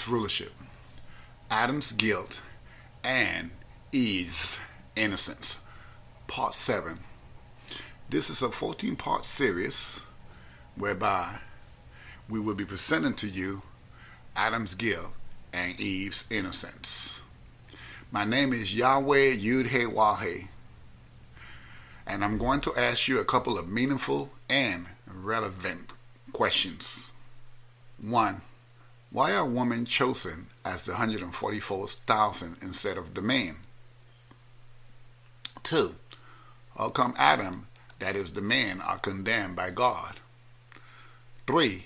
is Rulership, Adam's Guilt, and Eve's Innocence, Part 7. This is a 14-part series whereby we will be presenting to you Adam's Guilt and Eve's Innocence. My name is Yahweh Yodhhewawhe, and I'm going to ask you a couple of meaningful and relevant questions. 1. Why are women chosen as the 144,000 instead of the man? 2. How come Adam, that is the man, are condemned by God? 3.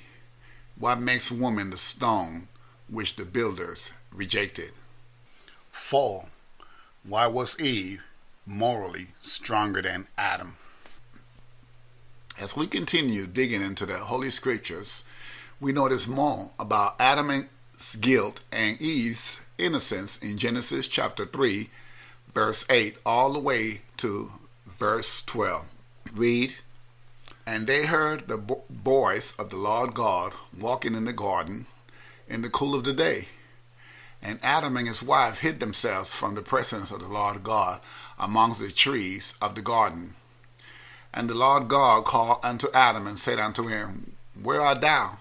What makes woman the stone which the builders rejected? 4. Why was Eve morally stronger than Adam? As we continue digging into the Holy Scriptures, we notice more about Adam's guilt and Eve's innocence in Genesis chapter 3, verse 8, all the way to verse 12. Read, "And they heard the voice of the Lord God walking in the garden in the cool of the day. And Adam and his wife hid themselves from the presence of the Lord God amongst the trees of the garden. And the Lord God called unto Adam and said unto him, Where art thou?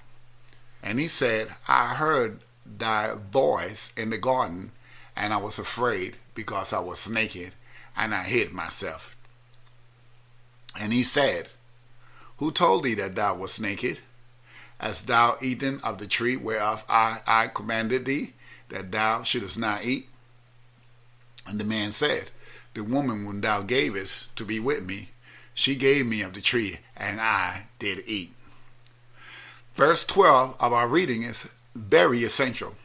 And he said, I heard thy voice in the garden, and I was afraid, because I was naked, and I hid myself. And he said, Who told thee that thou wast naked? Hast thou eaten of the tree whereof I commanded thee, that thou shouldest not eat? And the man said, The woman whom thou gavest to be with me, she gave me of the tree, and I did eat. Verse 12 of our reading is very essential.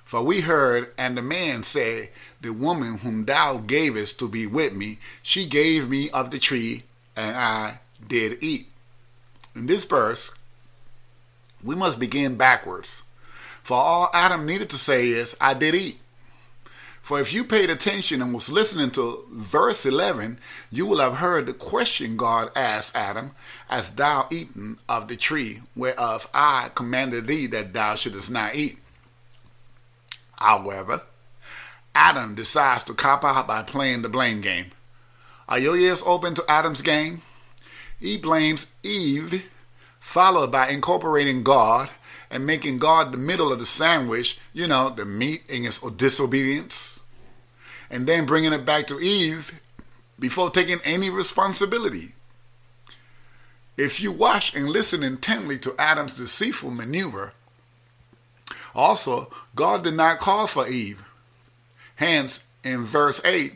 For we heard, and the man said, The woman whom thou gavest to be with me, she gave me of the tree, and I did eat. In this verse, we must begin backwards. For all Adam needed to say is, I did eat. For if you paid attention and was listening to verse 11, you will have heard the question God asked Adam, Hast thou eaten of the tree whereof I commanded thee that thou shouldest not eat? However, Adam decides to cop out by playing the blame game. Are your ears open to Adam's game? He blames Eve, followed by incorporating God and making God the middle of the sandwich, the meat in his disobedience, and then bringing it back to Eve before taking any responsibility. If you watch and listen intently to Adam's deceitful maneuver, also, God did not call for Eve. Hence, in verse 8,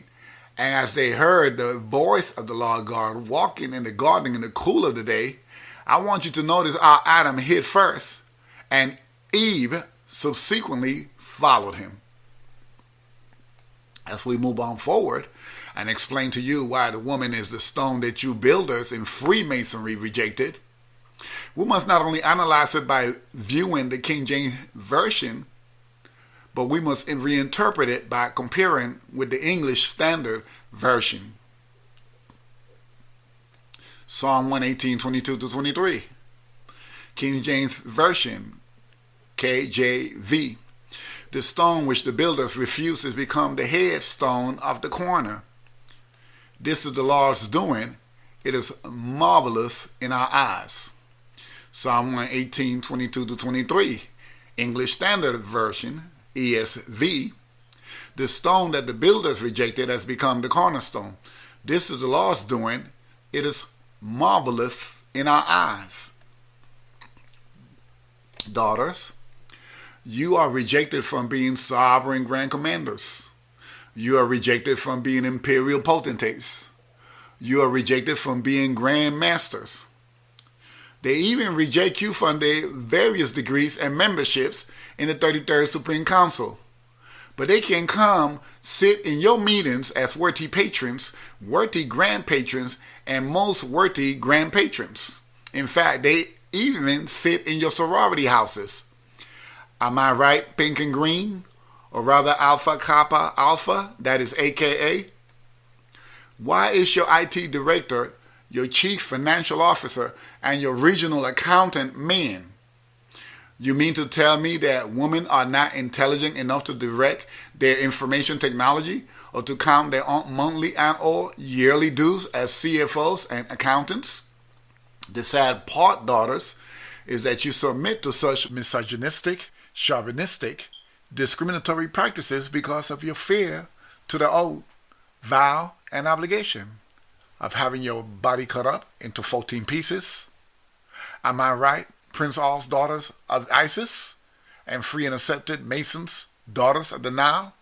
and as they heard the voice of the Lord God walking in the garden in the cool of the day, I want you to notice how Adam hid first, and Eve subsequently followed him. As we move on forward and explain to you why the woman is the stone that you builders in Freemasonry rejected, we must not only analyze it by viewing the King James Version, but we must reinterpret it by comparing with the English Standard Version. Psalm 118, 22-23. King James Version, KJV. The stone which the builders refused has become the headstone of the corner. This is the Lord's doing. It is marvelous in our eyes. Psalm 118, 22-23. English Standard Version, ESV. The stone that the builders rejected has become the cornerstone. This is the Lord's doing. It is marvelous in our eyes. Daughters, you are rejected from being sovereign grand commanders. You are rejected from being imperial potentates. You are rejected from being grand masters. They even reject you from their various degrees and memberships in the 33rd Supreme Council. But they can come sit in your meetings as worthy patrons, worthy grand patrons, and most worthy grand patrons. In fact, they even sit in your sorority houses. Am I right, pink and green? Or rather Alpha Kappa Alpha, that is AKA? Why is your IT director, your chief financial officer, and your regional accountant men? You mean to tell me that women are not intelligent enough to direct their information technology or to count their own monthly and or yearly dues as CFOs and accountants? The sad part, daughters, is that you submit to such misogynistic, chauvinistic, discriminatory practices because of your fear to the oath, vow, and obligation of having your body cut up into 14 pieces. Am I right, Prince All's daughters of Isis and free and accepted Masons, daughters of the Nile?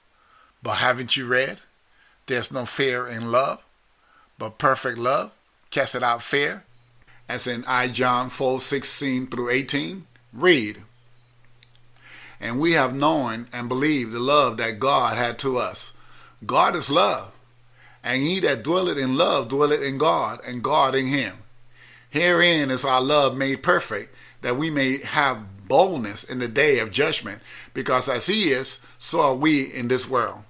But haven't you read? There's no fear in love, but perfect love casteth out fear. As in I John 4:16 through 18. Read. And we have known and believed the love that God had to us. God is love, and he that dwelleth in love dwelleth in God, and God in him. Herein is our love made perfect, that we may have boldness in the day of judgment, because as he is, so are we in this world.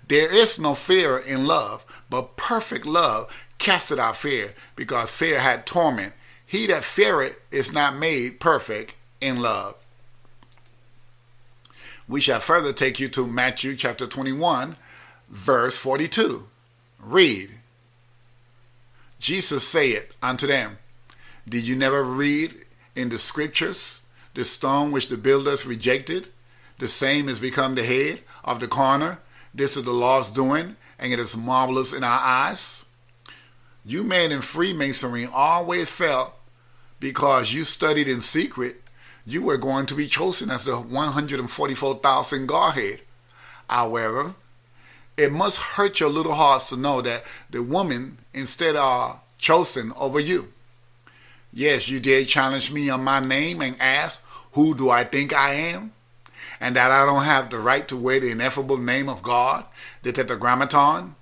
There is no fear in love, but perfect love casteth out fear, because fear hath torment. He that feareth is not made perfect in love. We shall further take you to Matthew chapter 21, verse 42. Read. Jesus saith unto them, Did you never read in the scriptures, the stone which the builders rejected, the same is become the head of the corner? This is the Lord's doing, and it is marvelous in our eyes. You men in Freemasonry always felt because you studied in secret, you were going to be chosen as the 144,000 Godhead. However, it must hurt your little hearts to know that the women instead are chosen over you. Yes, you did challenge me on my name and ask, who do I think I am? And that I don't have the right to wear the ineffable name of God, the Tetragrammaton?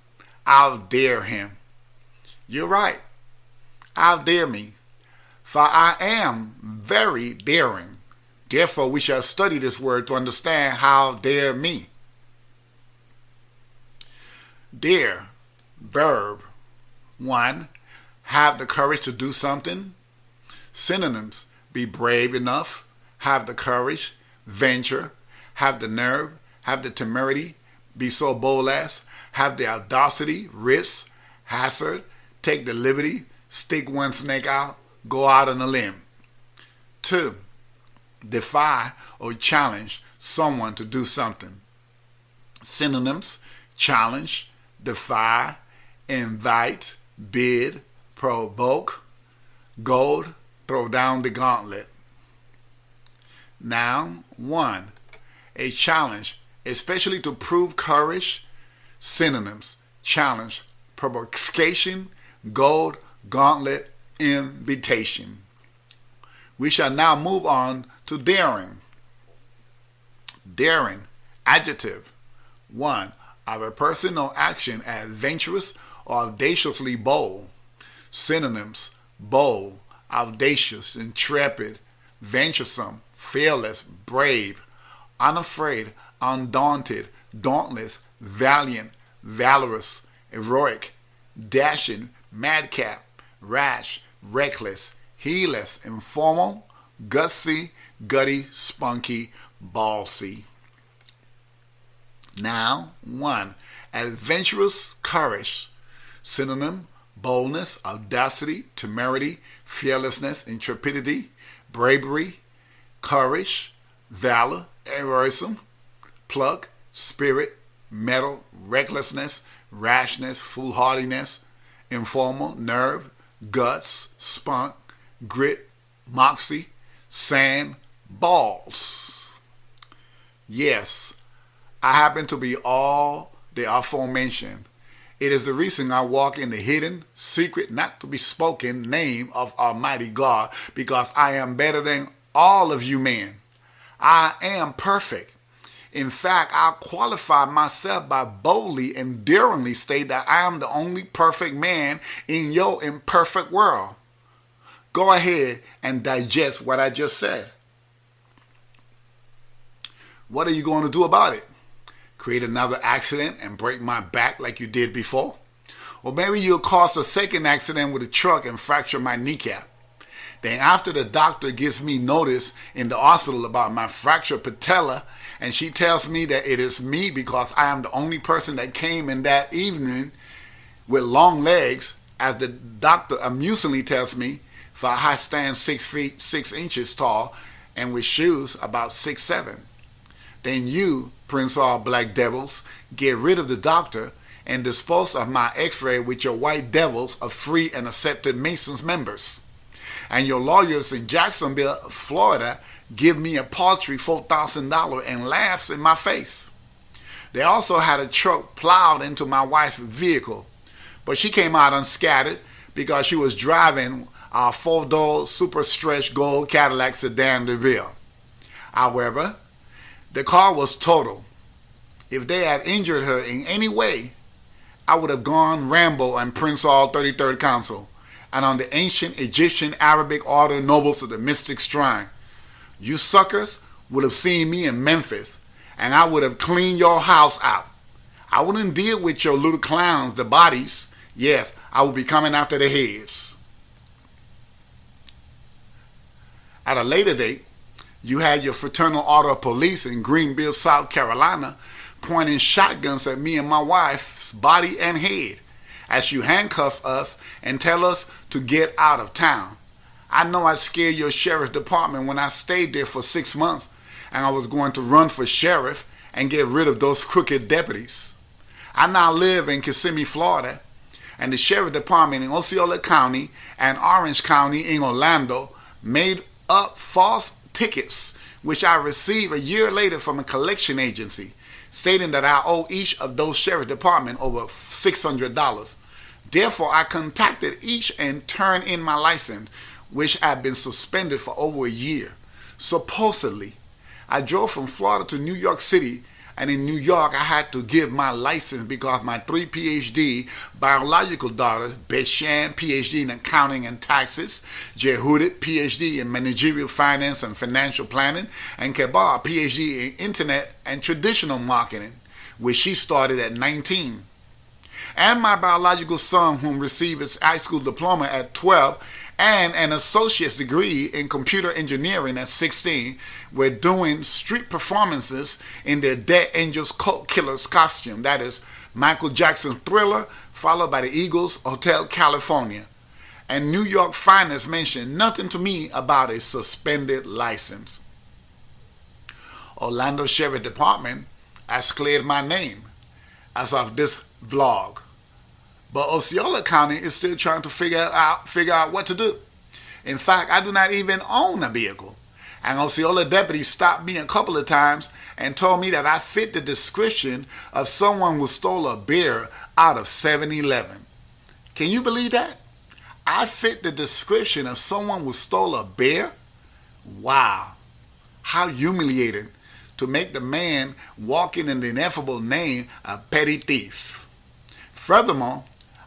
I'll dare him. You're right. I'll dare me. For I am very daring. Therefore, we shall study this word to understand how dare me. Dare, verb. 1. Have the courage to do something. Synonyms: be brave enough, have the courage, venture, have the nerve, have the temerity, be so bold as, have the audacity, risk, hazard, take the liberty, stick one's neck out, go out on a limb. 2. Defy or challenge someone to do something. Synonyms: challenge, defy, invite, bid, provoke, goad, throw down the gauntlet. Now, 1. A challenge, especially to prove courage. Synonyms: challenge, provocation, goad, gauntlet, invitation. We shall now move on to daring. Daring, adjective. 1. Of a person or action adventurous or audaciously bold. Synonyms: bold, audacious, intrepid, venturesome, fearless, brave, unafraid, undaunted, dauntless, valiant, valorous, heroic, dashing, madcap, rash, reckless, heedless, informal, gutsy, gutty, spunky, ballsy. Now, 1. Adventurous courage. Synonym: boldness, audacity, temerity, fearlessness, intrepidity, bravery, courage, valor, heroism, pluck, spirit, mettle, recklessness, rashness, foolhardiness, informal, nerve, guts, spunk, grit, moxie, sand, balls. Yes, I happen to be all the aforementioned. It is the reason I walk in the hidden, secret, not to be spoken name of Almighty God, because I am better than all of you men. I am perfect. In fact, I qualify myself by boldly and daringly state that I am the only perfect man in your imperfect world. Go ahead and digest what I just said. What are you going to do about it? Create another accident and break my back like you did before? Or maybe you'll cause a second accident with a truck and fracture my kneecap. Then after the doctor gives me notice in the hospital about my fractured patella, and she tells me that it is me because I am the only person that came in that evening with long legs, as the doctor amusingly tells me, for I stand 6 feet 6 inches tall and with shoes about 6'7". Then you, Prince all black devils, get rid of the doctor and dispose of my x-ray with your white devils of free and accepted Masons members. And your lawyers in Jacksonville, Florida, give me a paltry $4,000 and laughs in my face. They also had a truck plowed into my wife's vehicle, but she came out unscathed because she was driving our 4-door super stretch gold Cadillac sedan DeVille. However, the car was total. If they had injured her in any way, I would have gone Rambo and Prince All 33rd Council and on the ancient Egyptian Arabic order nobles of the mystic shrine. You suckers would have seen me in Memphis, and I would have cleaned your house out. I wouldn't deal with your little clowns, the bodies. Yes, I would be coming after the heads. At a later date, you had your fraternal order of police in Greenville, South Carolina, pointing shotguns at me and my wife's body and head as you handcuff us and tell us to get out of town. I know I scared your sheriff's department when I stayed there for 6 months, and I was going to run for sheriff and get rid of those crooked deputies. I now live in Kissimmee, Florida, and the sheriff department in Osceola County and Orange County in Orlando made up false tickets, which I received a year later from a collection agency, stating that I owe each of those sheriff department over $600. Therefore, I contacted each and turned in my license, which had been suspended for over a year. Supposedly, I drove from Florida to New York City, and in New York, I had to give my license because my 3 PhD biological daughters, Beshan, PhD in accounting and taxes, Yodhhewawhe, PhD in managerial finance and financial planning, and Kabar, PhD in internet and traditional marketing, which she started at 19. And my biological son, whom received his high school diploma at 12, and an associate's degree in computer engineering at 16, were doing street performances in their Dead Angels Cult Killers costume. That is Michael Jackson's Thriller, followed by the Eagles' Hotel California. And New York finance mentioned nothing to me about a suspended license. Orlando Sheriff Department has cleared my name as of this vlog. But Osceola County is still trying to figure out what to do. In fact, I do not even own a vehicle. And Osceola deputies stopped me a couple of times and told me that I fit the description of someone who stole a beer out of 7-Eleven. Can you believe that? I fit the description of someone who stole a beer? Wow. How humiliating to make the man walking in the ineffable name a petty thief. Furthermore,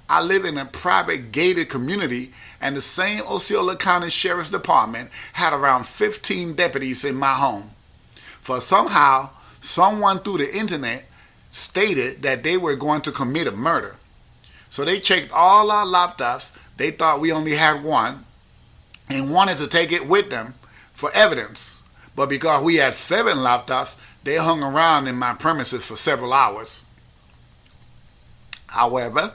I live in a private gated community, and the same Osceola County Sheriff's Department had around 15 deputies in my home. For somehow, someone through the internet stated that they were going to commit a murder. So they checked all our laptops. They thought we only had one and wanted to take it with them for evidence. But because we had 7 laptops, they hung around in my premises for several hours. However,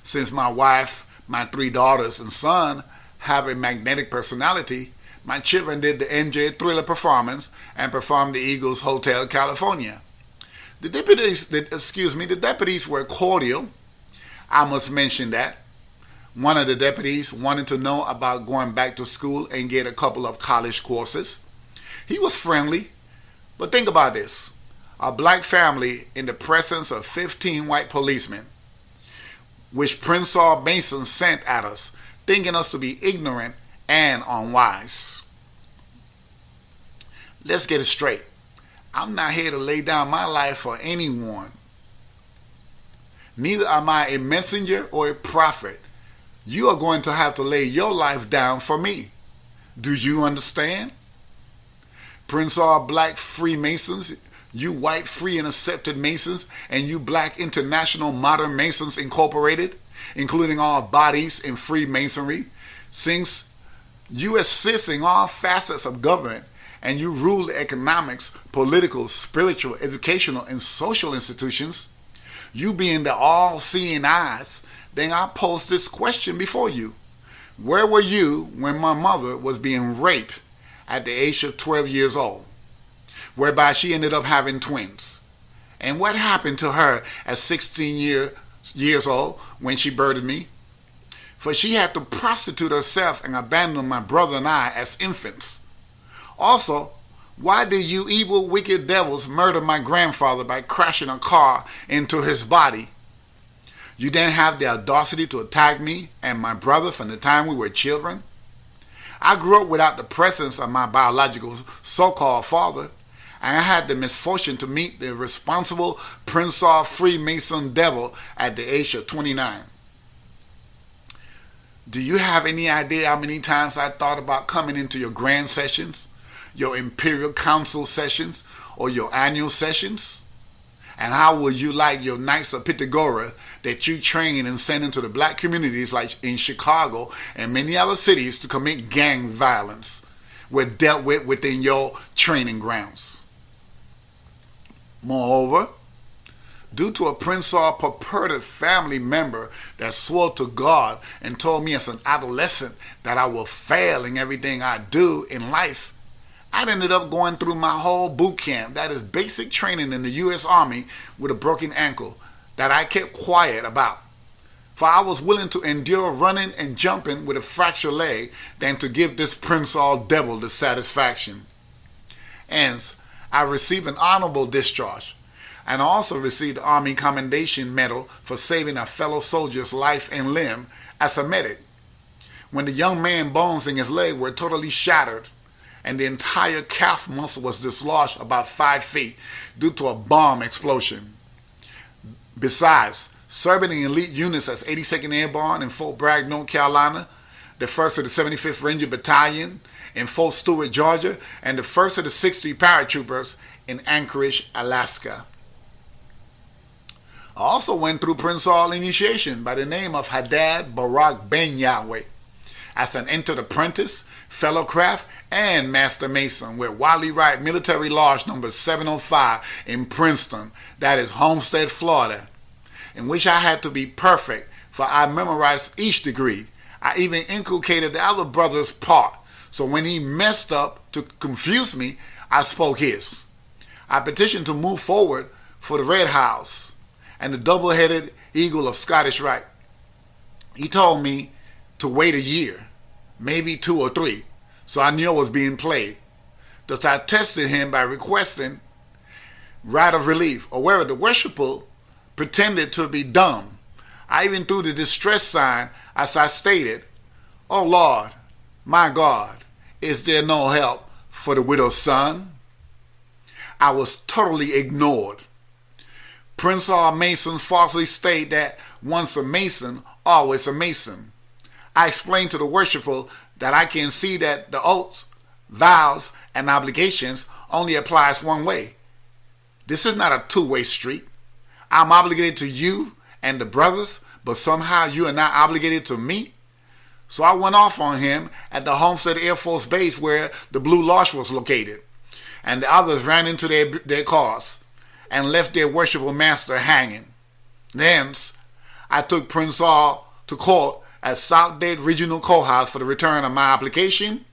since my wife, my 3 daughters, and son have a magnetic personality, my children did the MJ Thriller performance and performed the Eagles Hotel California. The deputies were cordial. I must mention that. One of the deputies wanted to know about going back to school and get a couple of college courses. He was friendly, but think about this. A black family in the presence of 15 white policemen, which Prince Saul Mason sent at us, thinking us to be ignorant and unwise. Let's get it straight. I'm not here to lay down my life for anyone. Neither am I a messenger or a prophet. You are going to have to lay your life down for me. Do you understand? Prince all black Freemasons, you white free and accepted Masons, and you black international modern Masons incorporated, including all bodies in Freemasonry, since You assist in all facets of government, and you rule the economics, political, spiritual, educational, and social institutions. You being the all-seeing eyes, then I pose this question before you. Where were you when my mother was being raped at the age of 12 years old, whereby she ended up having twins? And what happened to her at 16 years old when she birthed me? For she had to prostitute herself and abandon my brother and I as infants. Also, why did you evil, wicked devils murder my grandfather by crashing a car into his body? You didn't have the audacity to attack me and my brother from the time we were children. I grew up without the presence of my biological so-called father, and I had the misfortune to meet the responsible Prince of Freemason devil at the age of 29. Do you have any idea how many times I thought about coming into your grand sessions, your imperial council sessions, or your annual sessions? And how would you like your Knights of Pythagoras that you train and send into the black communities like in Chicago and many other cities to commit gang violence were dealt with within your training grounds? Moreover, due to a Prince or purported family member that swore to God and told me as an adolescent that I will fail in everything I do in life, I ended up going through my whole boot camp, that is basic training in the U.S. Army, with a broken ankle that I kept quiet about. For I was willing to endure running and jumping with a fractured leg than to give this Prince or devil the satisfaction. Hence, I received an honorable discharge, and I also received the Army Commendation Medal for saving a fellow soldier's life and limb as a medic. When the young man's bones in his leg were totally shattered, and the entire calf muscle was dislodged about 5 feet due to a bomb explosion. Besides, serving in elite units as 82nd Airborne in Fort Bragg, North Carolina, the 1st of the 75th Ranger Battalion in Fort Stewart, Georgia, and the 1st of the 60 Paratroopers in Anchorage, Alaska. I also went through Prince Hall initiation by the name of Hadad Barak Ben Yahweh as an entered apprentice, fellow craft, and master mason with Wiley Wright Military Lodge number 705 in Princeton, that is Homestead, Florida, in which I had to be perfect, for I memorized each degree. I even inculcated the other brother's part, so when he messed up to confuse me, I spoke his. I petitioned to move forward for the Red House and the double-headed eagle of Scottish Rite. He told me to wait a year, maybe 2 or 3, so I knew I was being played. Thus I tested him by requesting right of relief, or wherever the worshiper pretended to be dumb. I even threw the distress sign as I stated, "Oh Lord, my God, is there no help for the widow's son?" I was totally ignored. Prince Hall Masons falsely state that once a Mason, always a Mason. I explained to the worshiper that I can see that the oaths, vows, and obligations only applies one way. This is not a two-way street. I'm obligated to you and the brothers, but somehow you are not obligated to me. So I went off on him at the Homestead Air Force Base where the Blue Lodge was located, and the others ran into their cars and left their worshipful master hanging. Thence, I took Prince Hall to court at South Dade Regional Courthouse for the return of my application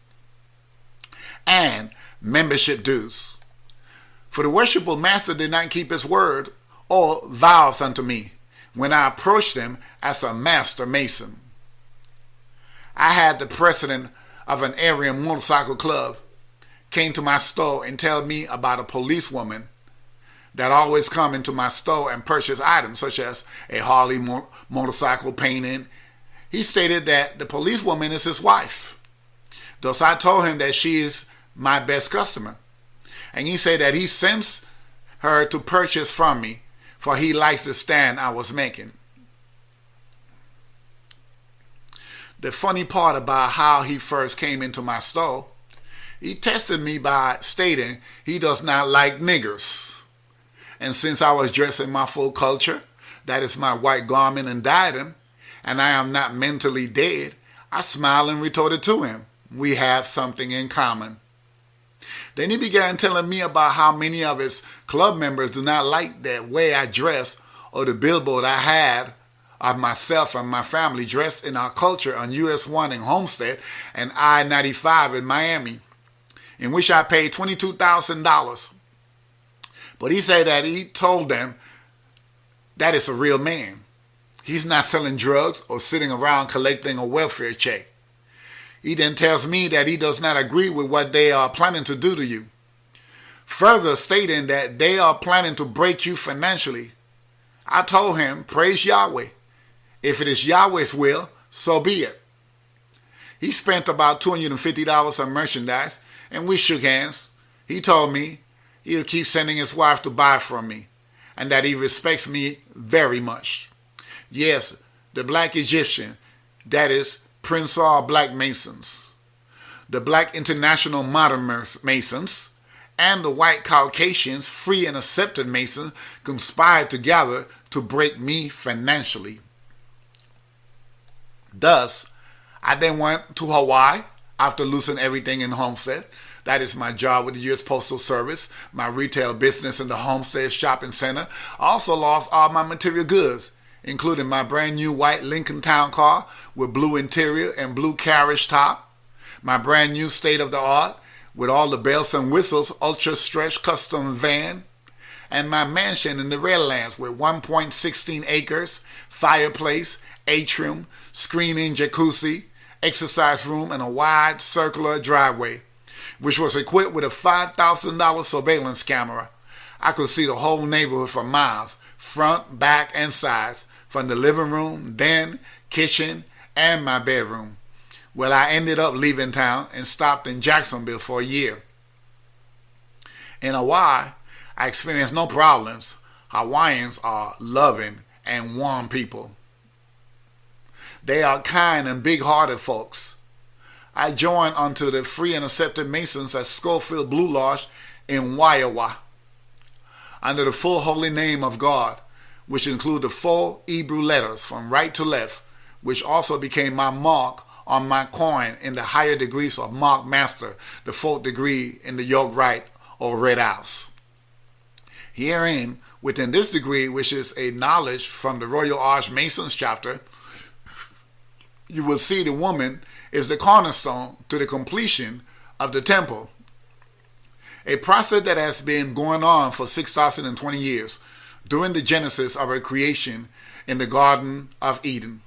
and membership dues. For the worshipful master did not keep his word or vows unto me when I approached him as a master mason. I had the president of an area motorcycle club came to my store and tell me about a policewoman that always come into my store and purchase items such as a Harley motorcycle painting. He stated that the policewoman is his wife. Thus I told him that she is my best customer. And he said that he sends her to purchase from me, for he likes the stand I was making. The funny part about how he first came into my store, he tested me by stating he does not like niggers. And since I was dressed in my full culture, that is my white garment and diadem, and I am not mentally dead, I smiled and retorted to him, we have something in common. Then he began telling me about how many of his club members do not like the way I dress or the billboard I had of myself and my family dressed in our culture on US 1 in Homestead and I-95 in Miami, in which I paid $22,000. But he said that he told them that is a real man. He's not selling drugs or sitting around collecting a welfare check. He then tells me that he does not agree with what they are planning to do to you, further stating that they are planning to break you financially. I told him, praise Yahweh. If it is Yahweh's will, so be it. He spent about $250 on merchandise, and we shook hands. He told me he'll keep sending his wife to buy from me, and that he respects me very much. Yes, the Black Egyptian, that is Prince All Black Masons, the Black International Modern Masons, and the White Caucasians, Free and Accepted Masons, conspired together to break me financially. Thus, I then went to Hawaii after losing everything in Homestead. That is my job with the U.S. Postal Service, my retail business in the Homestead Shopping Center. I also lost all my material goods, including my brand new white Lincoln Town car with blue interior and blue carriage top, my brand new state-of-the-art with all the bells and whistles ultra stretch custom van, and my mansion in the Redlands with 1.16 acres, fireplace, atrium, screening jacuzzi, exercise room, and a wide circular driveway, which was equipped with a $5,000 surveillance camera. I could see the whole neighborhood for miles, front, back, and sides, from the living room, den, kitchen, and my bedroom. Well, I ended up leaving town and stopped in Jacksonville for a year. In Hawaii, I experienced no problems. Hawaiians are loving and warm people. They are kind and big-hearted folks. I joined onto the Free and Accepted Masons at Schofield Blue Lodge in Yodhhewawhe, under the full holy name of God, which include the 4 Hebrew letters from right to left, which also became my mark on my coin in the higher degrees of Mark Master, the 4th degree in the yoke right or red house. Herein, within this degree, which is a knowledge from the Royal Arch Masons chapter, you will see the woman is the cornerstone to the completion of the temple, a process that has been going on for 6,020 years during the genesis of our creation in the Garden of Eden.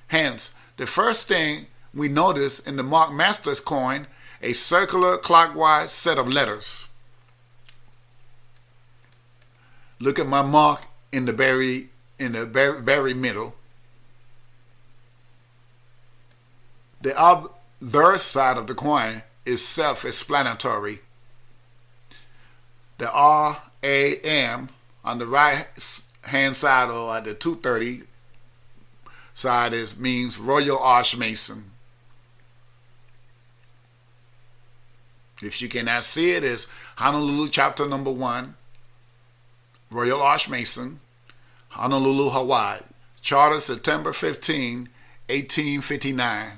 Hence, the first thing we notice in the Mark Master's coin, a circular clockwise set of letters. Look at my mark in the very middle. The obverse side of the coin is self-explanatory. The RAM on the right hand side, or at the 230 side, means Royal Arch Mason. If you cannot see it, it's Honolulu chapter number 1, Royal Arch Mason, Honolulu, Hawaii. Charter September 15, 1859.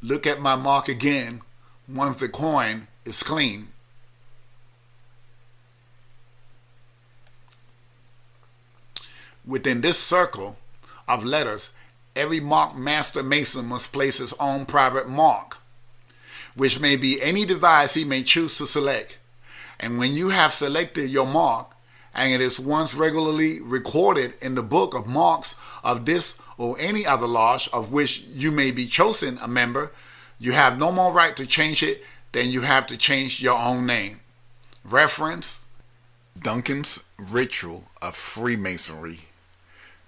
Look at my mark again once the coin is clean. Within this circle of letters, every Mark Master Mason must place his own private mark, which may be any device he may choose to select. And when you have selected your mark, and it is once regularly recorded in the book of marks of this or any other lodge of which you may be chosen a member, you have no more right to change it than you have to change your own name. Reference: Duncan's Ritual of Freemasonry,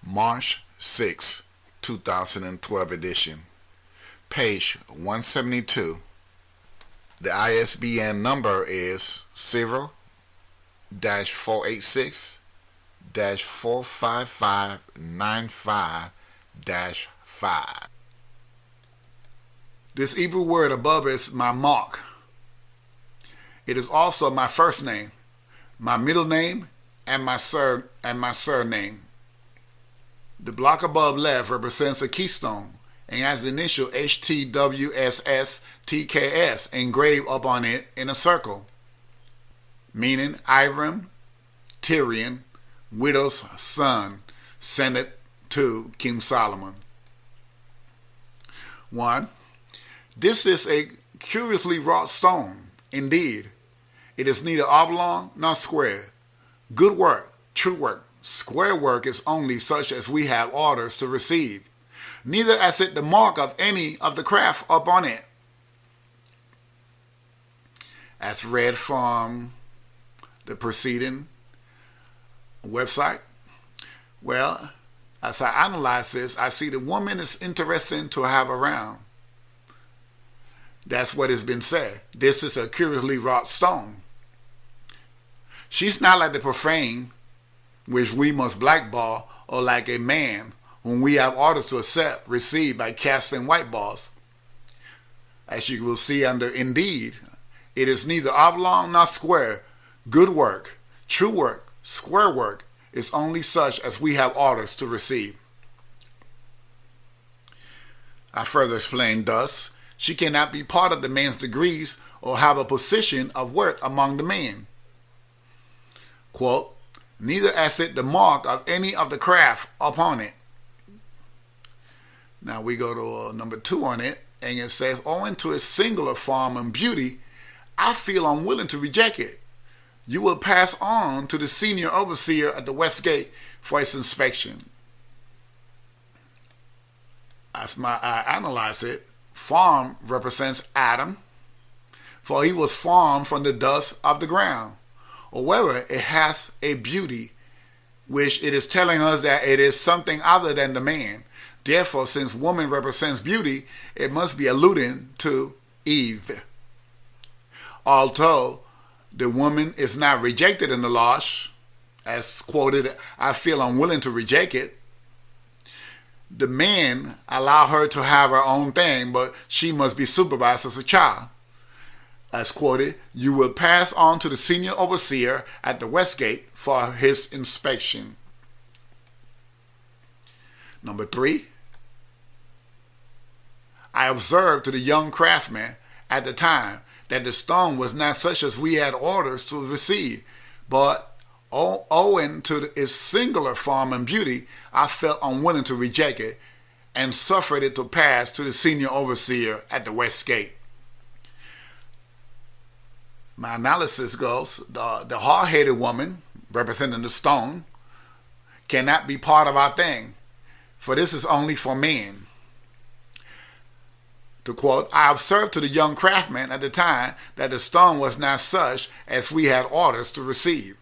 March 6, 2012 edition, page 172. The ISBN number is 0-486-45595-5. This Hebrew word above is my mark. It is also my first name, my middle name, and my surname. The block above left represents a keystone, and has the initial HTWSSTKS engraved upon it in a circle, meaning Iram, Tyrion, widow's son, sent it to King Solomon. 1. This is a curiously wrought stone. Indeed, it is neither oblong nor square. Good work, true work, square work is only such as we have orders to receive. Neither has it the mark of any of the craft upon it. As read from the preceding website. Well, as I analyze this, I see the woman is interesting to have around. That's what has been said. This is a curiously wrought stone. She's not like the profane, which we must blackball, or like a man whom we have orders to accept, received by casting white balls. As you will see under indeed, it is neither oblong nor square. Good work, true work, square work is only such as we have orders to receive. I further explain thus, she cannot be part of the man's degrees or have a position of worth among the men. Quote, neither has it the mark of any of the craft upon it. Now we go to number 2 on it, and it says, owing to its singular form and beauty, I feel unwilling to reject it. You will pass on to the senior overseer at the west gate for its inspection. As I analyze it, form represents Adam, for he was formed from the dust of the ground. However, it has a beauty, which it is telling us that it is something other than the man. Therefore, since woman represents beauty, it must be alluding to Eve. Although the woman is not rejected in the law, as quoted, I feel unwilling to reject it. The men allow her to have her own thing, but she must be supervised as a child. As quoted, you will pass on to the senior overseer at the west gate for his inspection. Number 3, I observed to the young craftsman at the time that the stone was not such as we had orders to receive, but owing to its singular form and beauty, I felt unwilling to reject it and suffered it to pass to the senior overseer at the west gate. My analysis goes, the hard-headed woman, representing the stone, cannot be part of our thing, for this is only for men. To quote, I observed to the young craftsman at the time that the stone was not such as we had orders to receive.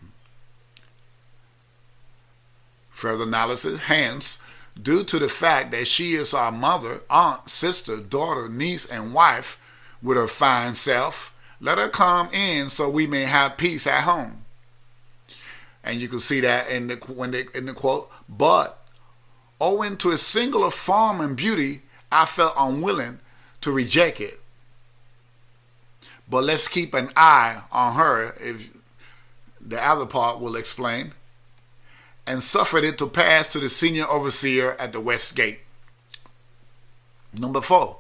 Further analysis, hence, due to the fact that she is our mother, aunt, sister, daughter, niece, and wife with her fine self, let her come in so we may have peace at home. And you can see that in the quote, but owing to its singular form and beauty, I felt unwilling to reject it. But let's keep an eye on her, if the other part will explain, and suffered it to pass to the senior overseer at the west gate. Number 4,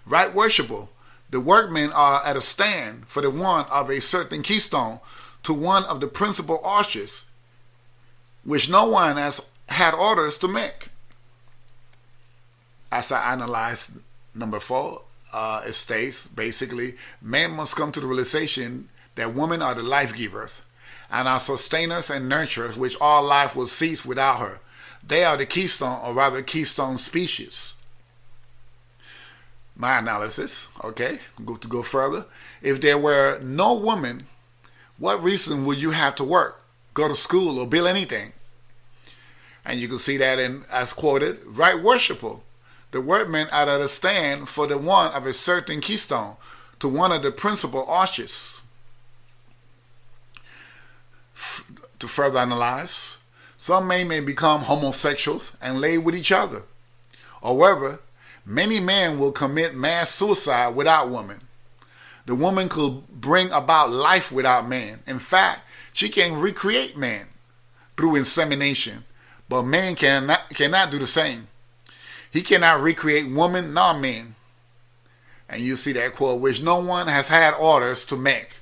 right worshipful. The workmen are at a stand for the one of a certain keystone to one of the principal arches, which no one has had orders to make. As I analyze number 4, it states, basically, man must come to the realization that women are the life givers and are sustainers and nurturers, which all life will cease without her. They are the keystone, or rather keystone species. My analysis, okay, to go further. If there were no woman, what reason would you have to work, go to school, or build anything? And you can see that in, as quoted, right worshipful. The workmen are at a stand for the one of a certain keystone to one of the principal arches. To further analyze, some men may become homosexuals and lay with each other. However, many men will commit mass suicide without woman. The woman could bring about life without man. In fact, she can recreate man through insemination, but man cannot do the same. He cannot recreate woman nor men. And you see that quote, which no one has had orders to make.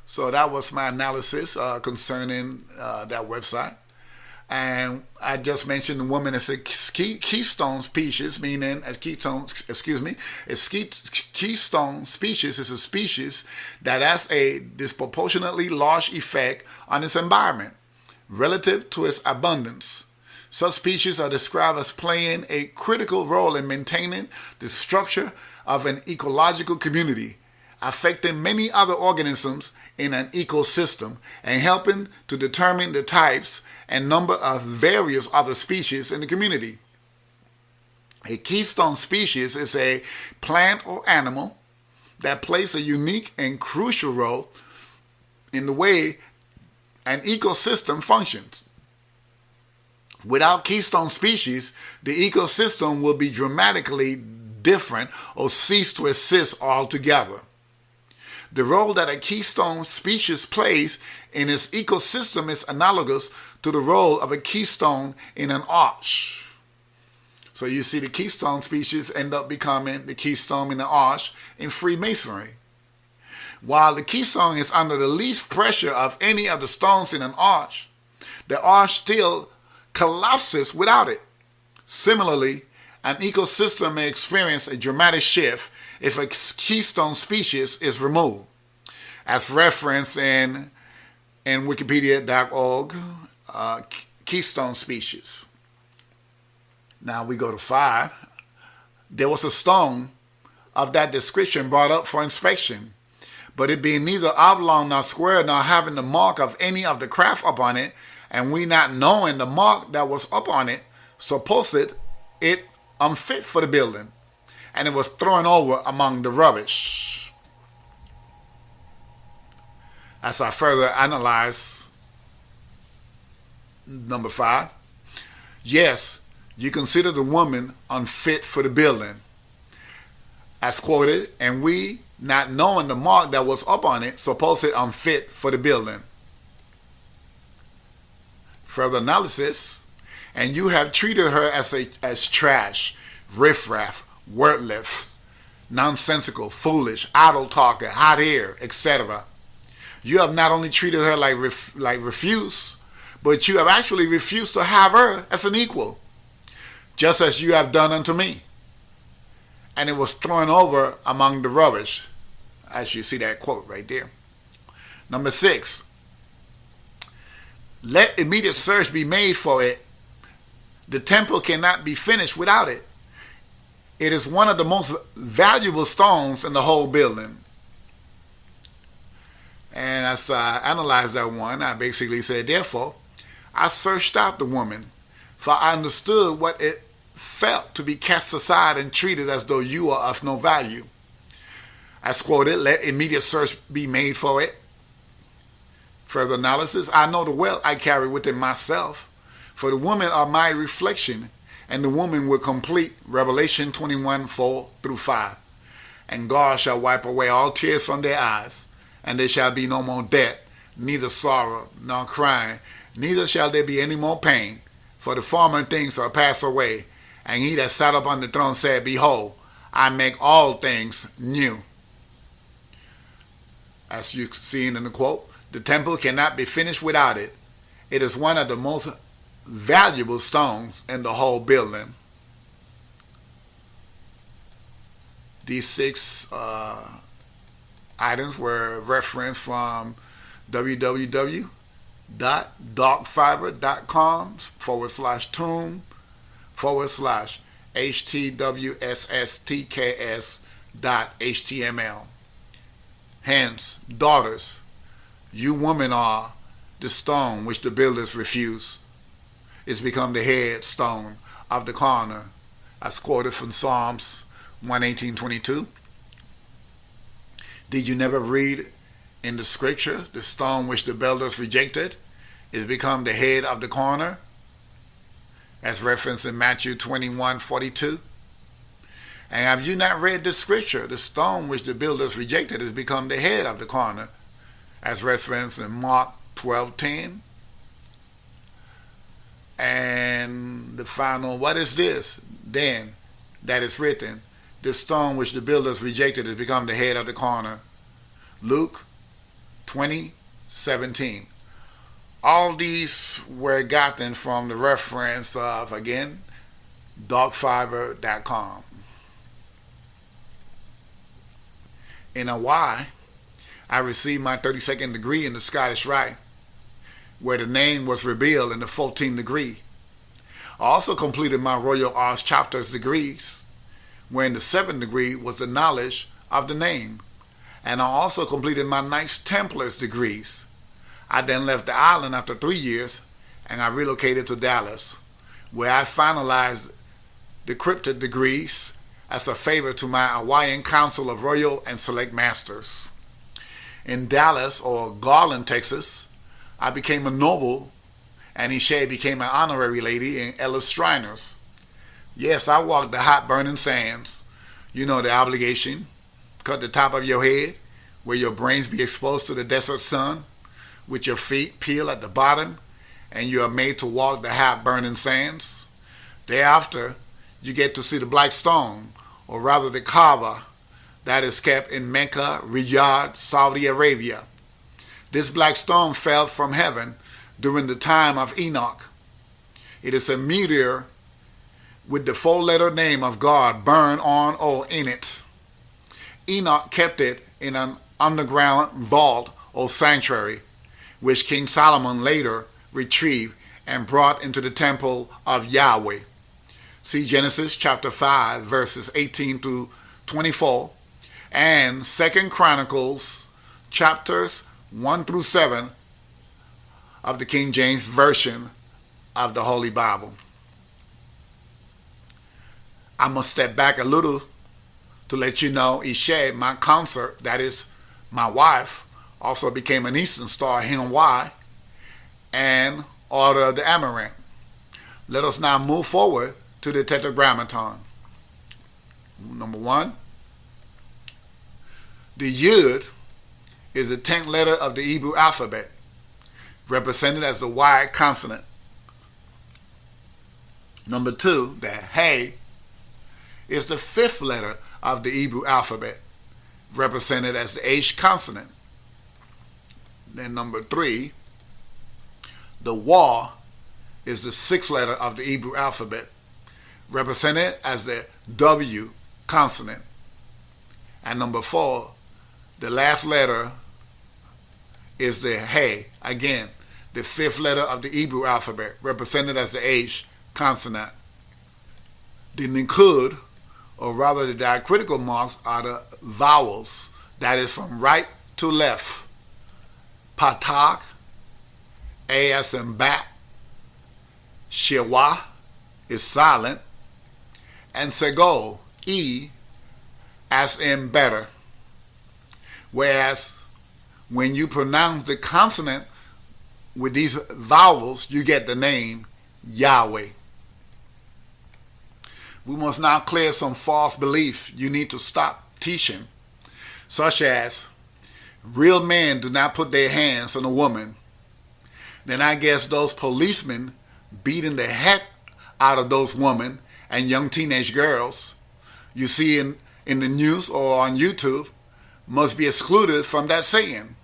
So that was my analysis concerning that website. And I just mentioned the woman is a keystone species, meaning as keystone species is a species that has a disproportionately large effect on its environment relative to its abundance. Such species are described as playing a critical role in maintaining the structure of an ecological community, affecting many other organisms in an ecosystem and helping to determine the types and number of various other species in the community. A keystone species is a plant or animal that plays a unique and crucial role in the way an ecosystem functions. Without keystone species, the ecosystem will be dramatically different or cease to exist altogether. The role that a keystone species plays in its ecosystem is analogous to the role of a keystone in an arch. So you see the keystone species end up becoming the keystone in the arch in Freemasonry. While the keystone is under the least pressure of any of the stones in an arch, the arch still collapses without it. Similarly, an ecosystem may experience a dramatic shift if a keystone species is removed. As referenced in wikipedia.org, keystone species. Now we go to 5. There was a stone of that description brought up for inspection, but it being neither oblong nor square nor having the mark of any of the craft upon it, and we not knowing the mark that was upon it, supposed it unfit for the building, and it was thrown over among the rubbish. As I further analyze number 5, yes, you consider the woman unfit for the building, as quoted, and we not knowing the mark that was up on it, supposed it unfit for the building. Further analysis, and you have treated her as trash, riffraff, worthless, nonsensical, foolish, idle talker, hot hair, etc. You have not only treated her like refuse, but you have actually refused to have her as an equal, just as you have done unto me. And it was thrown over among the rubbish, as you see that quote right there. Number 6, let immediate search be made for it. The temple cannot be finished without it. It is one of the most valuable stones in the whole building. And as I analyzed that one, I basically said, therefore, I searched out the woman, for I understood what it felt to be cast aside and treated as though you are of no value. As quoted, let immediate search be made for it. Further analysis, I know the wealth I carry within myself, for the women are my reflection, and the woman will complete Revelation 21:4-5. And God shall wipe away all tears from their eyes, and there shall be no more death, neither sorrow nor crying, neither shall there be any more pain, for the former things are passed away. And he that sat upon the throne said, behold, I make all things new. As you see in the quote, the temple cannot be finished without it. It is one of the most valuable stones in the whole building. These 6 items were referenced from www.darkfiber.com/tomb/HTWSSTKS.html. Hence, daughters, you women are the stone which the builders refuse. It's become the headstone of the corner, as quoted from Psalms 118:22. Did you never read in the scripture, the stone which the builders rejected is become the head of the corner, as referenced in Matthew 21:42? And have you not read the scripture, the stone which the builders rejected has become the head of the corner, as referenced in Mark 12:10? And the final, what is this? Then that is written, this stone which the builders rejected has become the head of the corner. Luke 20:17. All these were gotten from the reference of, again, darkfiber.com. In Hawaii, I received my 32nd degree in the Scottish Rite, where the name was revealed in the 14th degree. I also completed my Royal Arts Chapters degrees, where in the 7th degree was the knowledge of the name. And I also completed my Knights Templars degrees. I then left the island after 3 years, and I relocated to Dallas, where I finalized the cryptid degrees as a favor to my Hawaiian Council of Royal and Select Masters. In Dallas, or Garland, Texas, I became a noble, and Ishe became an honorary lady in Ellis Shriners. Yes, I walked the hot burning sands. You know the obligation. Cut the top of your head, where your brains be exposed to the desert sun, with your feet peeled at the bottom, and you are made to walk the hot burning sands. Thereafter, you get to see the black stone, or rather the Kaaba, that is kept in Mecca, Riyadh, Saudi Arabia. This black stone fell from heaven during the time of Enoch. It is a meteor with the 4-letter name of God burned on or in it. Enoch kept it in an underground vault or sanctuary, which King Solomon later retrieved and brought into the temple of Yahweh. See Genesis chapter 5, verses 18 to 24, and 2 Chronicles chapters 1 through 7 of the King James Version of the Holy Bible. I must step back a little to let you know Ishe, my consort, that is my wife, also became an Eastern Star Hawaii and Order of the Amaranth. Let us now move forward to the Tetragrammaton. Number 1, the Yud is the 10th letter of the Hebrew alphabet, represented as the Y consonant. Number 2, the He is the 5th letter of the Hebrew alphabet, represented as the H consonant. Then number 3, the Wa is the 6th letter of the Hebrew alphabet, represented as the W consonant. And number 4, the last letter is the He, again, the 5th letter of the Hebrew alphabet, represented as the H consonant. The Nikud, or rather the diacritical marks, are the vowels, that is from right to left. Patak, A as in bat. Shewa is silent. And Sego, E as in better. Whereas when you pronounce the consonant with these vowels, you get the name Yahweh. We must now clear some false belief you need to stop teaching, such as real men do not put their hands on a woman. Then I guess those policemen beating the heck out of those women and young teenage girls you see in the news or on YouTube must be excluded from that saying.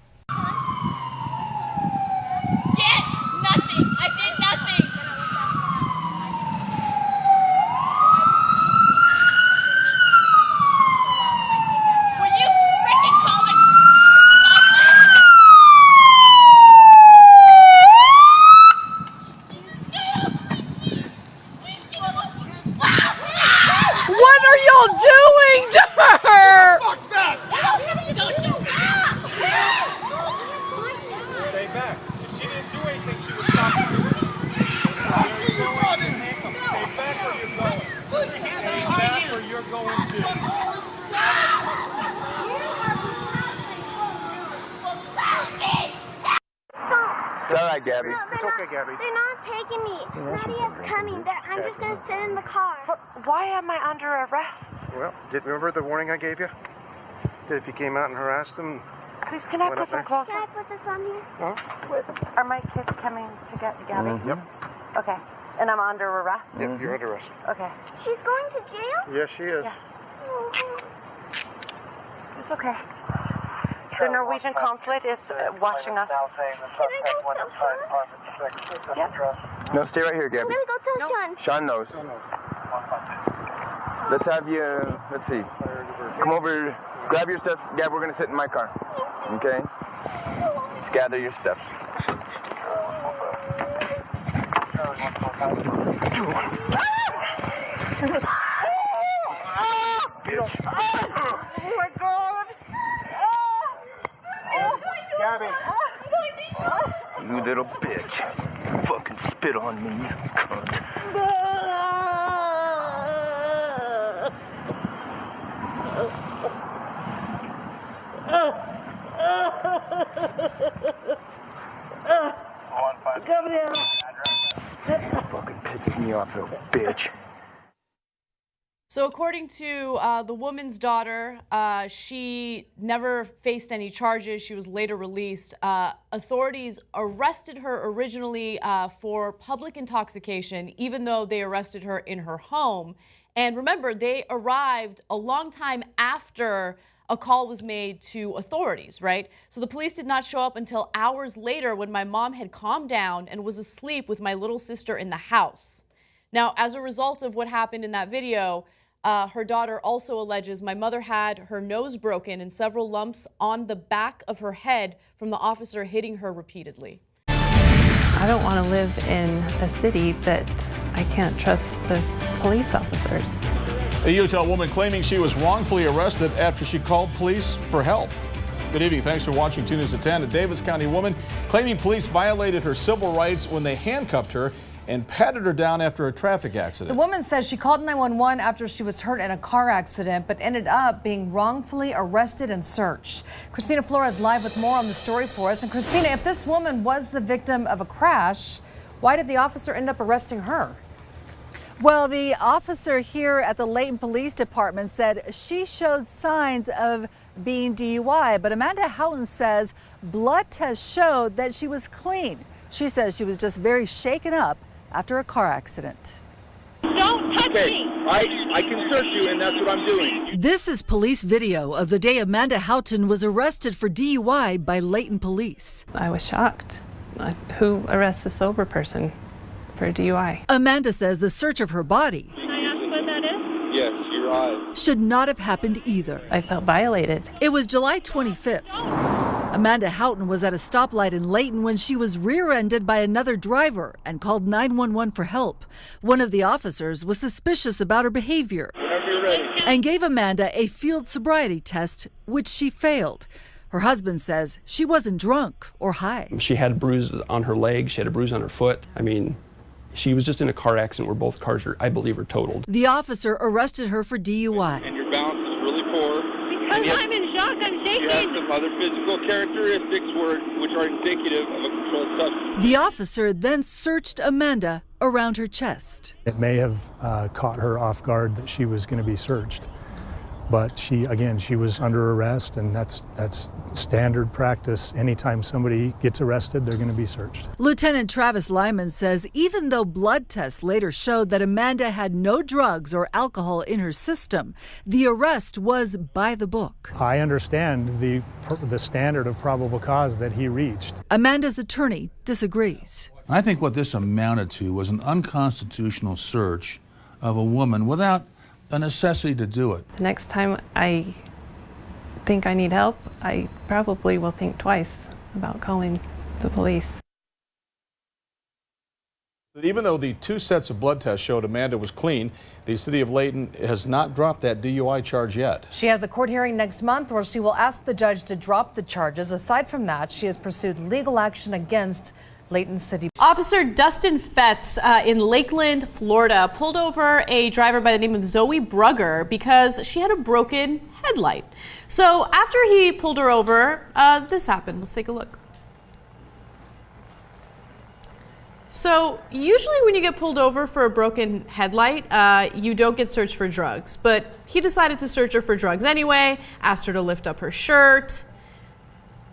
Get nothing. I did nothing. Will you freaking call it? What are y'all doing to her? Fuck that! Stay back. If she didn't do anything, she would stop you. Stay back or you're going. Stay back or you're going to. It's all right, Gabby. No, It's okay, Gabby. They're not taking me. Nadia's coming. I'm just going to sit in the car. Why am I under arrest? Well, remember the warning I gave you? That if you came out and harassed them, Please, can I Went put up some there? clothes Can I on? put this on here? Are my kids coming to get Gabby? Yep. Okay. And I'm under arrest? Yep, you're under arrest. Okay. She's going to jail? Yes, she is. Yeah. It's okay. The Norwegian consulate is watching us. Can I go tell Sean? Yep. No, stay right here, I'm Gabby. going to go tell Sean. Sean knows. Let's have you, let's see. Come over, grab your stuff. Gab, we're going to sit in my car. Okay? Let's gather your stuff. You little bitch. Fucking spit on me, you cunt. Fucking pisses me off, little bitch. So according to the woman's daughter, she never faced any charges. She was later released. Authorities arrested her originally for public intoxication, even though they arrested her in her home. And remember, they arrived a long time after a call was made to authorities, right? So the police did not show up until hours later when my mom had calmed down and was asleep with my little sister in the house. Now, as a result of what happened in that video, her daughter also alleges my mother had her nose broken and several lumps on the back of her head from the officer hitting her repeatedly. I don't want to live in a city that I can't trust the police officers. A Utah woman claiming she was wrongfully arrested after she called police for help. Good evening. Thanks for watching 2 News at 10. A Davis County woman claiming police violated her civil rights when they handcuffed her and patted her down after a traffic accident. The woman says she called 911 after she was hurt in a car accident, but ended up being wrongfully arrested and searched. Christina Flores live with more on the story for us. And Christina, if this woman was the victim of a crash, why did the officer end up arresting her? Well, the officer here at the Layton Police Department said she showed signs of being DUI, but Amanda Houghton says blood tests showed that she was clean. She says she was just very shaken up after a car accident. Don't touch me! I can search you, and that's what I'm doing. This is police video of the day Amanda Houghton was arrested for DUI by Layton Police. I was shocked. Who arrests a sober person for a DUI? Amanda says the search of her body Can I ask what that is? Yes, your eyes. should not have happened either. I felt violated. It was July 25th. Amanda Houghton was at a stoplight in Layton when she was rear-ended by another driver and called 911 for help. One of the officers was suspicious about her behavior and gave Amanda a field sobriety test, which she failed. Her husband says she wasn't drunk or high. She had a bruise on her leg. She had a bruise on her foot. I mean, she was just in a car accident where both cars, I believe, are totaled. The officer arrested her for DUI. And your balance is really poor. Because I'm in shock, I'm shaking. You have some other physical characteristics which are indicative of a controlled substance. The officer then searched Amanda around her chest. It may have caught her off guard that she was going to be searched. But she was under arrest, and that's standard practice. Anytime somebody gets arrested, they're going to be searched. Lieutenant Travis Lyman says even though blood tests later showed that Amanda had no drugs or alcohol in her system, the arrest was by the book. I understand the standard of probable cause that he reached. Amanda's attorney disagrees. I think what this amounted to was an unconstitutional search of a woman without a necessity to do it. The next time I think I need help, I probably will think twice about calling the police. Even though the 2 sets of blood tests showed Amanda was clean, the city of Layton has not dropped that DUI charge yet. She has a court hearing next month where she will ask the judge to drop the charges. Aside from that, she has pursued legal action against Layton City. Officer Dustin Fetz in Lakeland, Florida, pulled over a driver by the name of Zoe Brugger because she had a broken headlight. So after he pulled her over, this happened. Let's take a look. So usually when you get pulled over for a broken headlight, you don't get searched for drugs. But he decided to search her for drugs anyway, asked her to lift up her shirt.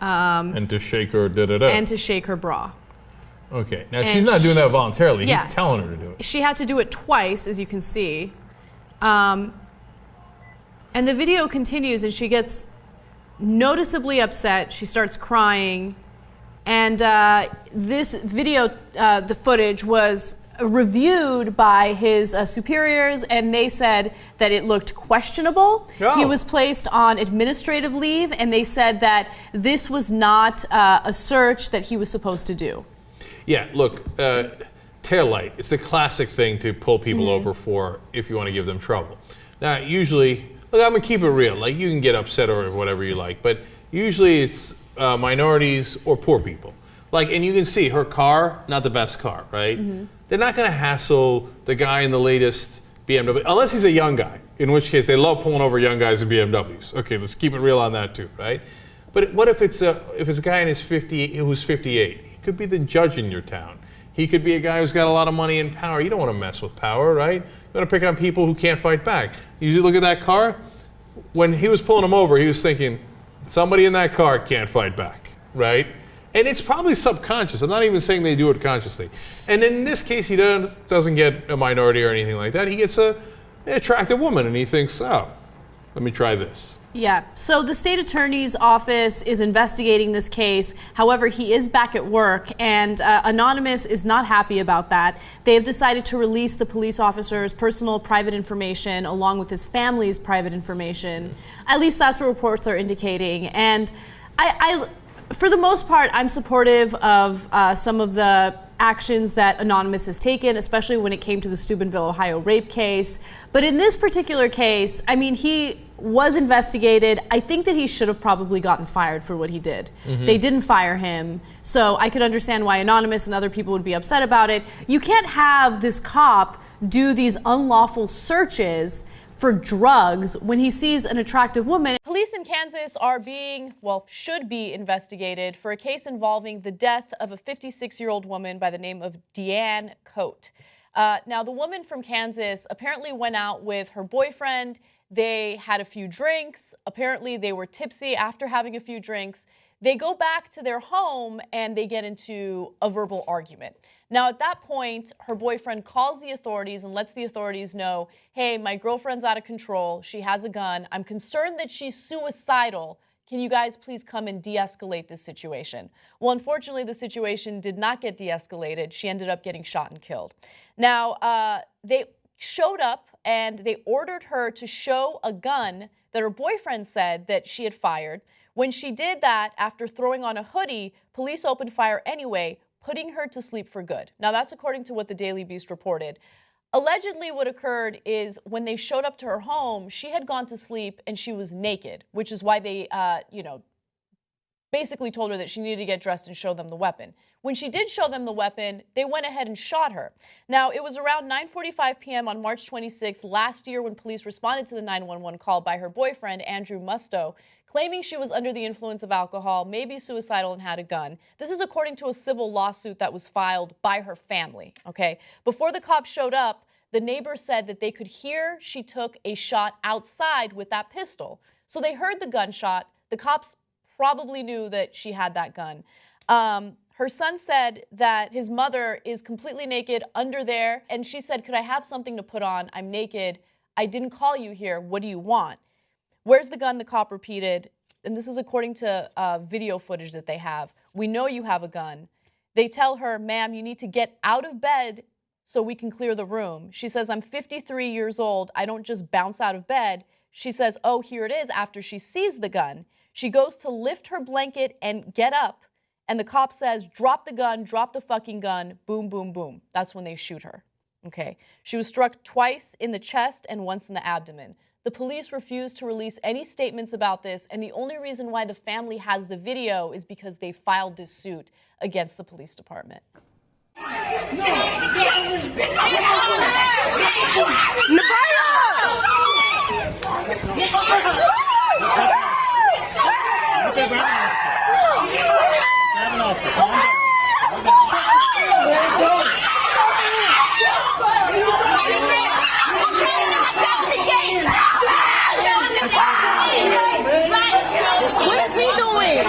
And to shake her da-da-da. And to shake her bra. Okay. Now, she's not doing that voluntarily. Yeah. He's telling her to do it. She had to do it twice, as you can see. And the video continues, and she gets noticeably upset. She starts crying. And this video, the footage, was reviewed by his superiors, and they said that it looked questionable. Oh. He was placed on administrative leave, and they said that this was not a search that he was supposed to do. Yeah, look, taillight. It's a classic thing to pull people over for if you want to give them trouble. Now, usually, look, I'm going to keep it real. Like, you can get upset or whatever you like, but usually it's minorities or poor people. Like, and you can see her car, not the best car, right? They're not going to hassle the guy in the latest BMW, unless he's a young guy, in which case they love pulling over young guys in BMWs. Okay, let's keep it real on that too, right? But what if it's a guy in his 50 who's 58? He could be the judge in your town. He could be a guy who's got a lot of money and power. You don't want to mess with power, right? You want to pick on people who can't fight back. You look at that car. When he was pulling him over, he was thinking, somebody in that car can't fight back, right? And it's probably subconscious. I'm not even saying they do it consciously. And in this case, he doesn't get a minority or anything like that. He gets an attractive woman, and he thinks, oh, let me try this. Yeah, so the state attorney's office is investigating this case. However, he is back at work, and Anonymous is not happy about that. They have decided to release the police officer's personal private information along with his family's private information. At least that's what reports are indicating. And I for the most part, I'm supportive of some of the actions that Anonymous has taken, especially when it came to the Steubenville, Ohio rape case. But in this particular case, I mean, he was investigated. I think that he should have probably gotten fired for what he did. They didn't fire him, so I could understand why Anonymous and other people would be upset about it. You can't have this cop do these unlawful searches for drugs when he sees an attractive woman. Police in Kansas are should be investigated for a case involving the death of a 56-year-old woman by the name of Deanne Coate. Now, the woman from Kansas apparently went out with her boyfriend. They had a few drinks. Apparently, they were tipsy after having a few drinks. They go back to their home and they get into a verbal argument. Now, at that point, her boyfriend calls the authorities and lets the authorities know, hey, my girlfriend's out of control. She has a gun. I'm concerned that she's suicidal. Can you guys please come and de-escalate this situation? Well, unfortunately, the situation did not get de-escalated. She ended up getting shot and killed. Now, they showed up and they ordered her to show a gun that her boyfriend said that she had fired. When she did that, after throwing on a hoodie, police opened fire anyway, putting her to sleep for good. Now, that's according to what the Daily Beast reported. Allegedly, what occurred is when they showed up to her home, she had gone to sleep and she was naked, which is why they, basically told her that she needed to get dressed and show them the weapon. When she did show them the weapon, they went ahead and shot her. Now, it was around 9:45 p.m. on March 26 last year when police responded to the 911 call by her boyfriend, Andrew Musto, claiming she was under the influence of alcohol, maybe suicidal, and had a gun. This is according to a civil lawsuit that was filed by her family, okay? Before the cops showed up, the neighbors said that they could hear she took a shot outside with that pistol. So they heard the gunshot. The cops probably knew that she had that gun. Her son said that his mother is completely naked under there, and she said, could I have something to put on? I'm naked. I didn't call you here. What do you want? Where's the gun? The cop repeated, and this is according to video footage that they have. We know you have a gun. They tell her, ma'am, you need to get out of bed so we can clear the room. She says, I'm 53 years old. I don't just bounce out of bed. She says, oh, here it is, after she sees the gun. She goes to lift her blanket and get up, and the cop says, drop the gun, drop the fucking gun, boom, boom, boom. That's when they shoot her, okay? She was struck twice in the chest and once in the abdomen. The police refused to release any statements about this, and the only reason why the family has the video is because they filed this suit against the police department. What is he doing?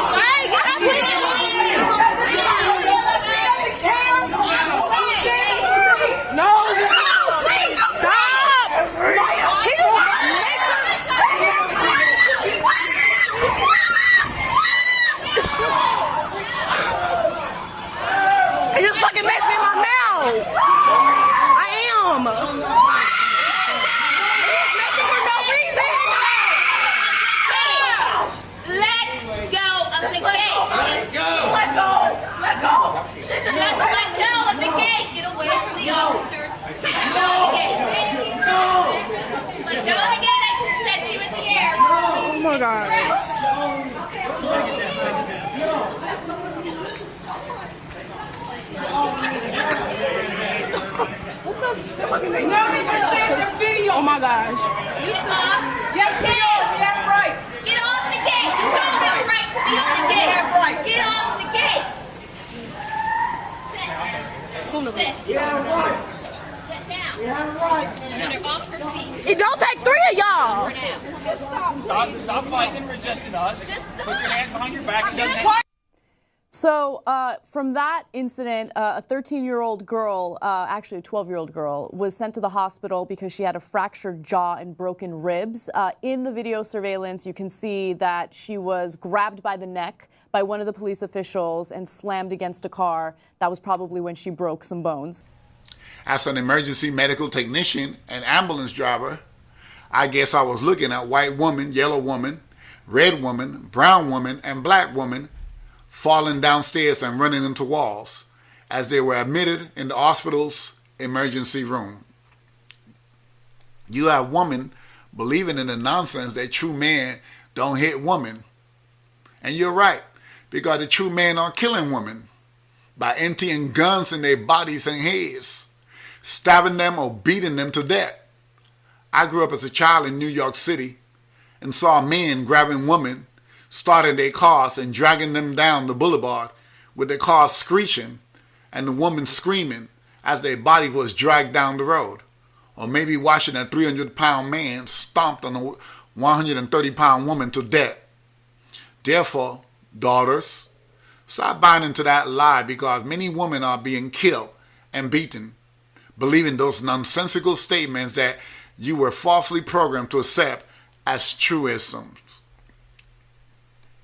my gosh. Oh my gosh. Yes, get off. We have rights. Get off the gate. You don't have a right to be on the gate. We have rights. Get off the gate. Sit. We have a right. Sit down. We have a right. You're gonna off your feet. It don't take three of y'all. Stop fighting and resisting us. Just Put your hand behind your back. So from that incident, a 13-year-old girl, actually a 12-year-old girl, was sent to the hospital because she had a fractured jaw and broken ribs. In the video surveillance, you can see that she was grabbed by the neck by one of the police officials and slammed against a car. That was probably when she broke some bones. As an emergency medical technician and ambulance driver, I guess I was looking at white woman, yellow woman, red woman, brown woman, and black woman falling downstairs and running into walls as they were admitted in the hospital's emergency room. You have women believing in the nonsense that true men don't hit women. And you're right, because the true men are killing women by emptying guns in their bodies and heads, stabbing them or beating them to death. I grew up as a child in New York City and saw men grabbing women, starting their cars and dragging them down the boulevard with their cars screeching and the woman screaming as their body was dragged down the road. Or maybe watching a 300-pound man stomped on a 130-pound woman to death. Therefore, daughters, stop buying into that lie, because many women are being killed and beaten, believing those nonsensical statements that you were falsely programmed to accept as truisms.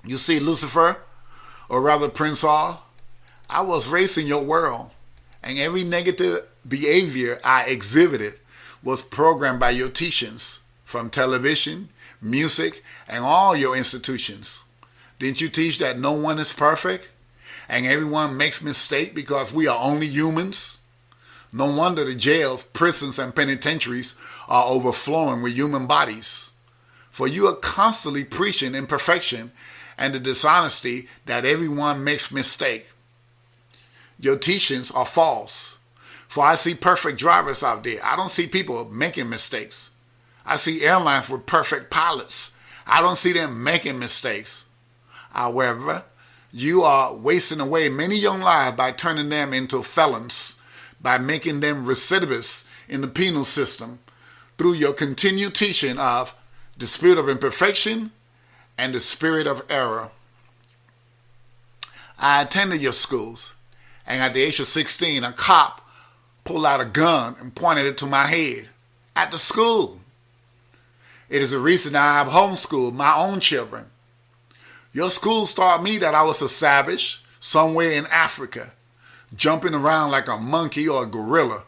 You see, Lucifer, or rather Prince Hall, I was raised in your world, and every negative behavior I exhibited was programmed by your teachings from television, music, and all your institutions. Didn't you teach that no one is perfect and everyone makes mistakes because we are only humans? No wonder the jails, prisons, and penitentiaries are overflowing with human bodies. For you are constantly preaching imperfection and the dishonesty that everyone makes mistakes. Your teachings are false. For I see perfect drivers out there. I don't see people making mistakes. I see airlines with perfect pilots. I don't see them making mistakes. However, you are wasting away many young lives by turning them into felons, by making them recidivists in the penal system through your continued teaching of the spirit of imperfection and the spirit of error. I attended your schools, and at the age of 16, a cop pulled out a gun and pointed it to my head at the school. It is the reason I have homeschooled my own children. Your schools taught me that I was a savage somewhere in Africa, jumping around like a monkey or a gorilla.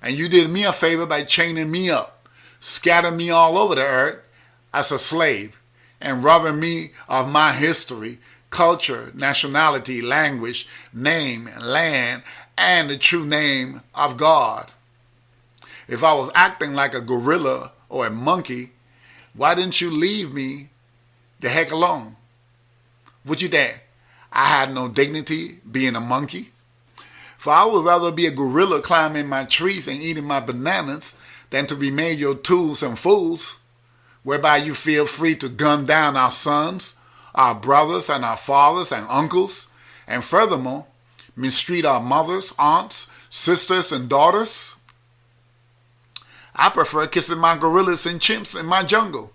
And you did me a favor by chaining me up, scattering me all over the earth as a slave, and robbing me of my history, culture, nationality, language, name, land, and the true name of God. If I was acting like a gorilla or a monkey, why didn't you leave me the heck alone? Would you dare? I had no dignity being a monkey. For I would rather be a gorilla climbing my trees and eating my bananas than to be made your tools and fools, whereby you feel free to gun down our sons, our brothers, and our fathers and uncles, and furthermore, mistreat our mothers, aunts, sisters, and daughters. I prefer kissing my gorillas and chimps in my jungle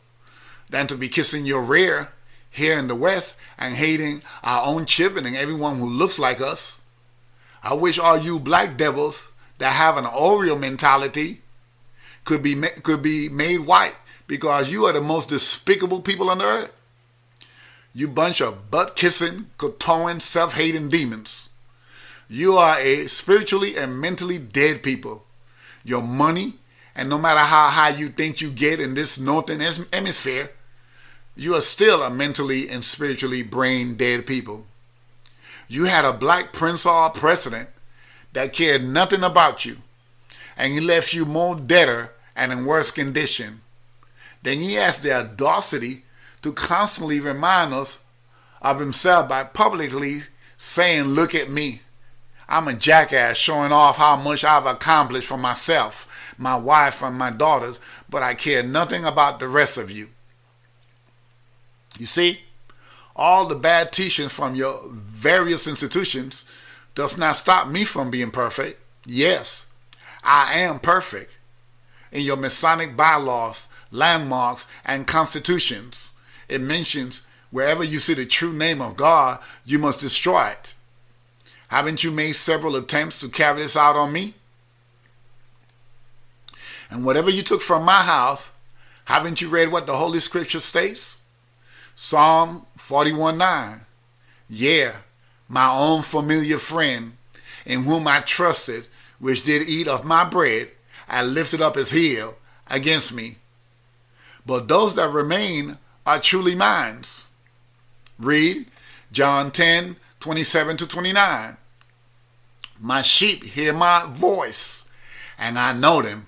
than to be kissing your rear here in the West and hating our own children and everyone who looks like us. I wish all you black devils that have an Oreo mentality could be made white, because you are the most despicable people on the earth. You bunch of butt-kissing, kowtowing, self-hating demons. You are a spiritually and mentally dead people. Your money, and no matter how high you think you get in this northern hemisphere, you are still a mentally and spiritually brain dead people. You had a black prince or president that cared nothing about you, and he left you more deader and in worse condition. Then he has the audacity to constantly remind us of himself by publicly saying, look at me. I'm a jackass, showing off how much I've accomplished for myself, my wife, and my daughters, but I care nothing about the rest of you. You see, all the bad teachings from your various institutions does not stop me from being perfect. Yes, I am perfect. In your Masonic bylaws, landmarks, and constitutions, it mentions wherever you see the true name of God, you must destroy it. Haven't you made several attempts to carry this out on me? And whatever you took from my house, haven't you read what the Holy Scripture states? Psalm 41:9. Yeah, my own familiar friend, in whom I trusted, which did eat of my bread, and lifted up his heel against me. But those that remain are truly mine. Read John 10:27-29. My sheep hear my voice, and I know them,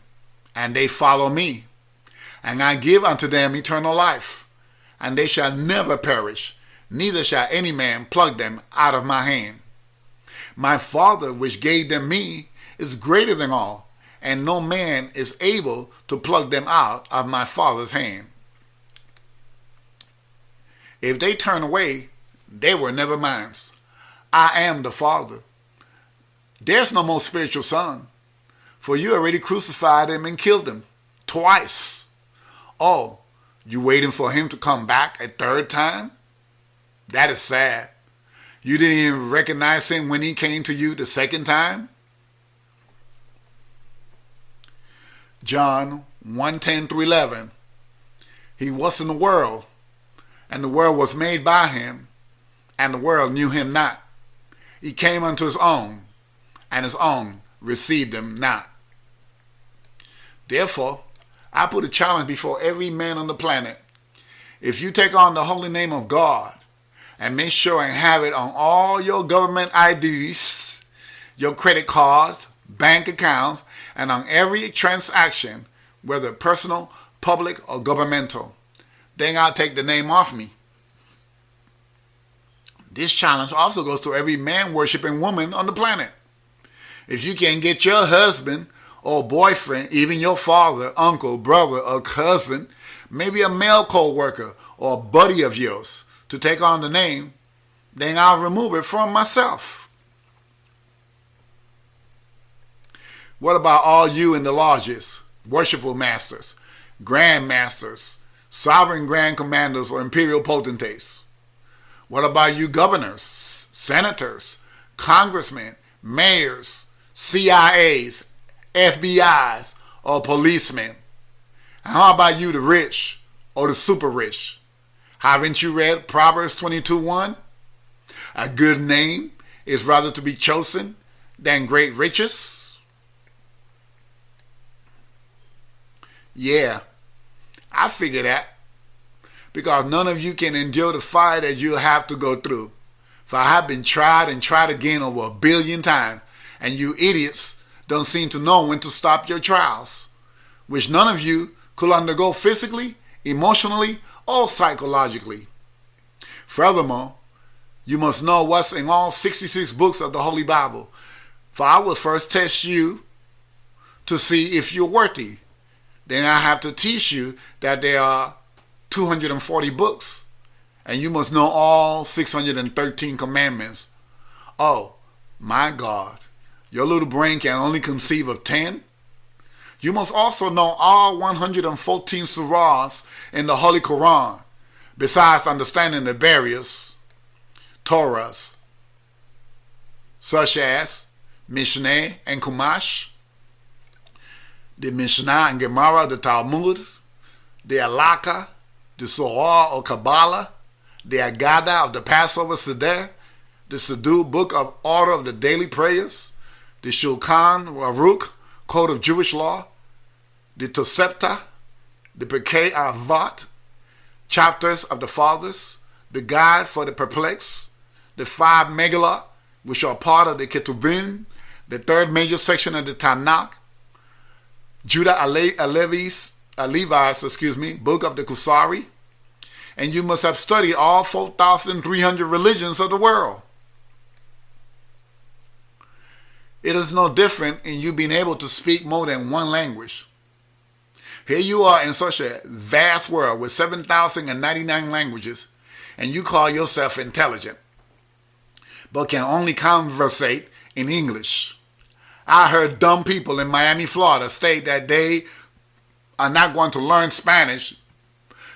and they follow me. And I give unto them eternal life, and they shall never perish, neither shall any man pluck them out of my hand. My Father, which gave them me, is greater than all, and no man is able to pluck them out of my Father's hand. If they turn away, they were never mine. I am the Father. There's no more spiritual son, for you already crucified him and killed him twice. Oh, you waiting for him to come back a third time? That is sad. You didn't even recognize him when he came to you the second time? John 1:10-11. He was in the world, and the world was made by him, and the world knew him not. He came unto his own, and his own received him not. Therefore, I put a challenge before every man on the planet. If you take on the holy name of God and make sure and have it on all your government IDs, your credit cards, bank accounts, and on every transaction, whether personal, public, or governmental, then I'll take the name off me. This challenge also goes to every man-worshiping woman on the planet. If you can get your husband or boyfriend, even your father, uncle, brother, or cousin, maybe a male co-worker or a buddy of yours, to take on the name, then I'll remove it from myself. What about all you in the lodges, worshipful masters, grand masters, sovereign grand commanders, or imperial potentates? What about you governors, senators, congressmen, mayors, CIAs, FBIs, or policemen? And how about you, the rich or the super rich? Haven't you read Proverbs 22:1? A good name is rather to be chosen than great riches. Yeah, I figure that. Because none of you can endure the fire that you have to go through. For I have been tried and tried again over 1 billion times, and you idiots don't seem to know when to stop your trials, which none of you could undergo physically, emotionally, or psychologically. Furthermore, you must know what's in all 66 books of the Holy Bible, for I will first test you to see if you're worthy. Then I have to teach you that there are 240 books, and you must know all 613 commandments. Oh, my God, your little brain can only conceive of 10? You must also know all 114 surahs in the Holy Quran, besides understanding the various Torahs, such as Mishneh and Chumash, the Mishnah and Gemara, the Talmud, the Halakha, the Zohar or Kabbalah, the Agada of the Passover Seder, the Siddur, Book of Order of the Daily Prayers, the Shulchan Aruch, Code of Jewish Law, the Tosefta, the Pirkei Avot, Chapters of the Fathers, the Guide for the Perplexed, the 5 Megillah, which are part of the Ketuvim, the 3rd major section of the Tanakh, Judah Levi's, Book of the Kusari, and you must have studied all 4,300 religions of the world. It is no different in you being able to speak more than one language. Here you are in such a vast world with 7,099 languages, and you call yourself intelligent, but can only conversate in English. I heard dumb people in Miami, Florida state that they are not going to learn Spanish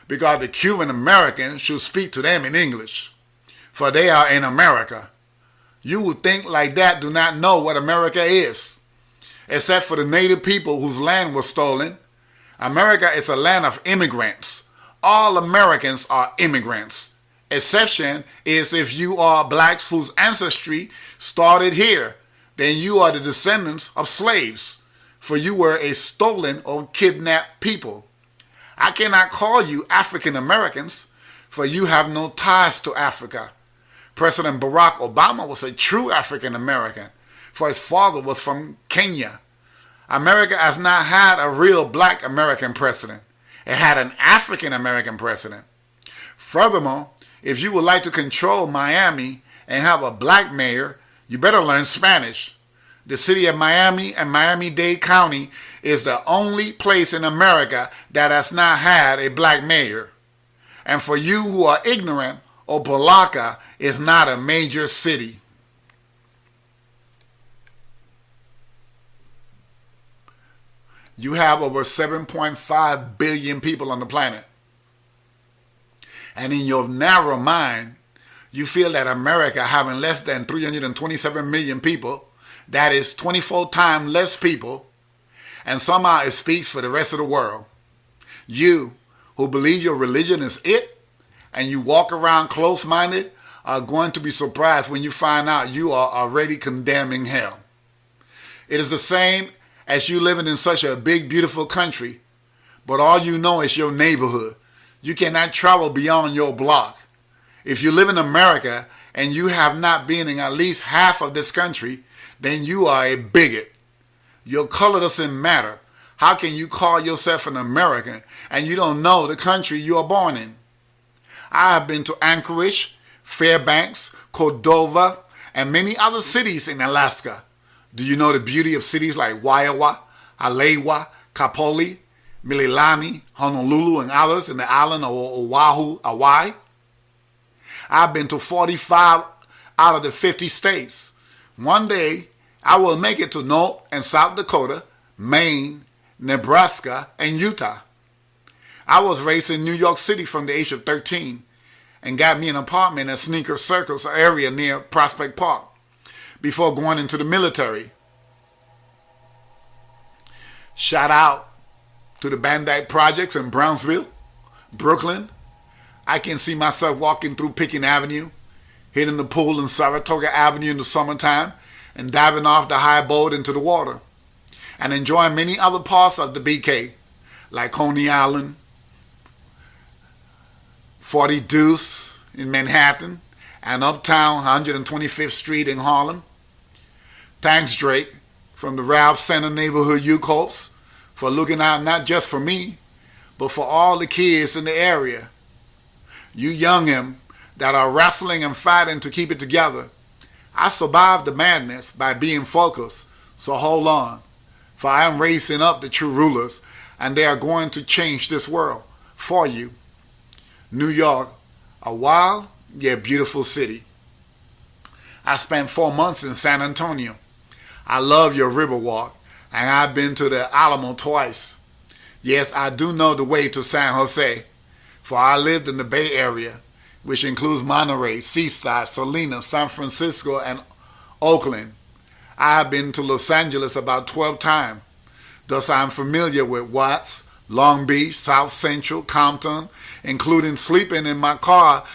because the Cuban Americans should speak to them in English, for they are in America. You would think like that do not know what America is, except for the native people whose land was stolen. America is a land of immigrants. All Americans are immigrants. Exception is if you are blacks whose ancestry started here, then you are the descendants of slaves, for you were a stolen or kidnapped people. I cannot call you African Americans, for you have no ties to Africa. President Barack Obama was a true African American, for his father was from Kenya. America has not had a real black American president. It had an African American president. Furthermore, if you would like to control Miami and have a black mayor, you better learn Spanish. The city of Miami and Miami-Dade County is the only place in America that has not had a black mayor. And for you who are ignorant, Opa-locka is not a major city. You have over 7.5 billion people on the planet. And in your narrow mind, you feel that America having less than 327 million people, that is 24 times less people, and somehow it speaks for the rest of the world. You, who believe your religion is it, and you walk around close-minded, are going to be surprised when you find out you are already condemning hell. It is the same as you living in such a big, beautiful country, but all you know is your neighborhood. You cannot travel beyond your block. If you live in America and you have not been in at least half of this country, then you are a bigot. Your color doesn't matter. How can you call yourself an American and you don't know the country you are born in? I have been to Anchorage, Fairbanks, Cordova, and many other cities in Alaska. Do you know the beauty of cities like Waiawa, Alewa, Kapoli, Mililani, Honolulu, and others in the island of Oahu, Hawaii? I've been to 45 out of the 50 states. One day, I will make it to North and South Dakota, Maine, Nebraska, and Utah. I was raised in New York City from the age of 13 and got me an apartment in Sneaker Circus area near Prospect Park before going into the military. Shout out to the Bandite Projects in Brownsville, Brooklyn. I can see myself walking through Picking Avenue, hitting the pool in Saratoga Avenue in the summertime, and diving off the high boat into the water, and enjoying many other parts of the BK, like Coney Island, 40 Deuce in Manhattan, and Uptown 125th Street in Harlem. Thanks, Drake, from the Ralph Center Neighborhood Youth Corps, for looking out not just for me, but for all the kids in the area. You young'em that are wrestling and fighting to keep it together. I survived the madness by being focused, so hold on, for I am raising up the true rulers, and they are going to change this world for you. New York, a wild yet beautiful city. I spent 4 months in San Antonio. I love your Riverwalk, and I've been to the Alamo twice. Yes, I do know the way to San Jose, for I lived in the Bay Area, which includes Monterey, Seaside, Salinas, San Francisco, and Oakland. I have been to Los Angeles about 12 times. Thus, I am familiar with Watts, Long Beach, South Central, Compton, including sleeping in my car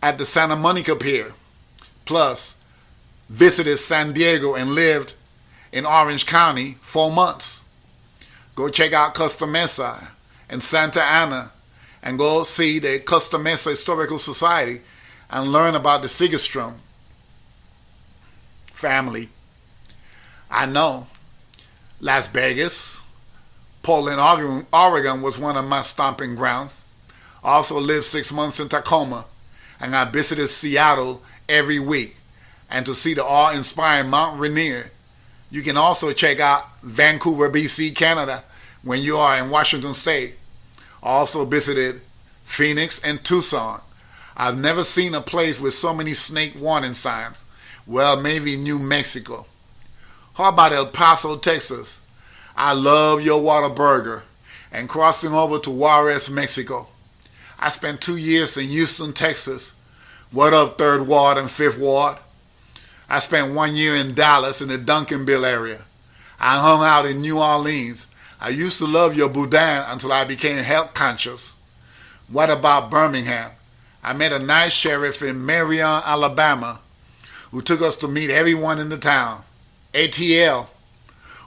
at the Santa Monica Pier. Plus, visited San Diego and lived in Orange County 4 months. Go check out Costa Mesa and Santa Ana, and go see the Costa Mesa Historical Society and learn about the Segerstrom family. I know Las Vegas, Portland, Oregon was one of my stomping grounds. Also lived 6 months in Tacoma, and I visited Seattle every week. And to see the awe-inspiring Mount Rainier, you can also check out Vancouver, BC, Canada, when you are in Washington State. Also visited Phoenix and Tucson. I've never seen a place with so many snake warning signs. Well, maybe New Mexico. How about El Paso, Texas? I love your Whataburger. And crossing over to Juarez, Mexico. I spent 2 years in Houston, Texas. What up, 3rd Ward and 5th Ward? I spent 1 year in Dallas in the Duncanville area. I hung out in New Orleans. I used to love your boudin until I became health conscious. What about Birmingham? I met a nice sheriff in Marion, Alabama, who took us to meet everyone in the town. ATL.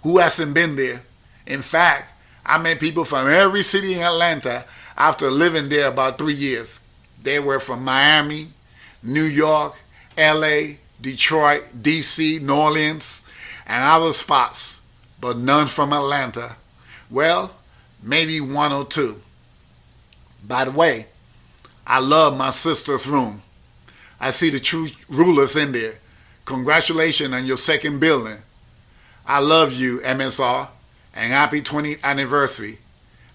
Who hasn't been there? In fact, I met people from every city in Atlanta after living there about 3 years. They were from Miami, New York, LA, Detroit, DC, New Orleans, and other spots, but none from Atlanta. Well, maybe 1 or 2. By the way, I love my sister's room. I see the true rulers in there. Congratulations on your 2nd building. I love you, MSR, and happy 20th anniversary.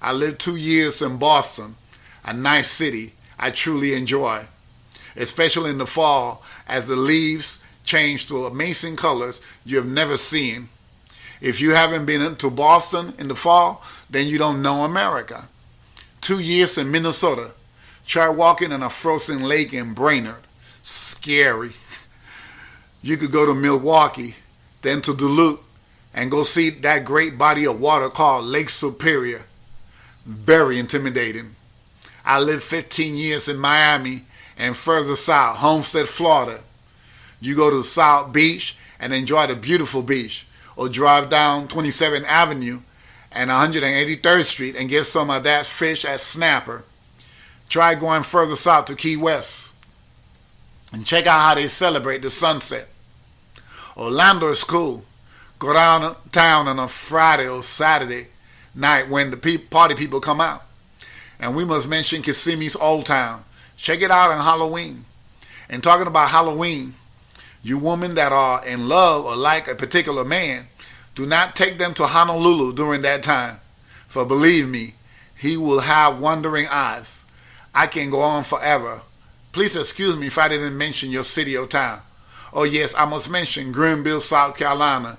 I lived 2 years in Boston, a nice city I truly enjoy, especially in the fall as the leaves change to amazing colors you have never seen. If you haven't been to Boston in the fall, then you don't know America. 2 years in Minnesota. Try walking in a frozen lake in Brainerd. Scary. You could go to Milwaukee, then to Duluth, and go see that great body of water called Lake Superior. Very intimidating. I lived 15 years in Miami and further south, Homestead, Florida. You go to South Beach and enjoy the beautiful beach, or drive down 27th Avenue and 183rd Street and get some of that fish at Snapper. Try going further south to Key West and check out how they celebrate the sunset. Orlando is cool. Go downtown on a Friday or Saturday night when the party people come out. And we must mention Kissimmee's Old Town. Check it out on Halloween. And talking about Halloween, you women that are in love or like a particular man, do not take them to Honolulu during that time. For believe me, he will have wandering eyes. I can go on forever. Please excuse me if I didn't mention your city or town. Oh yes, I must mention Greenville, South Carolina.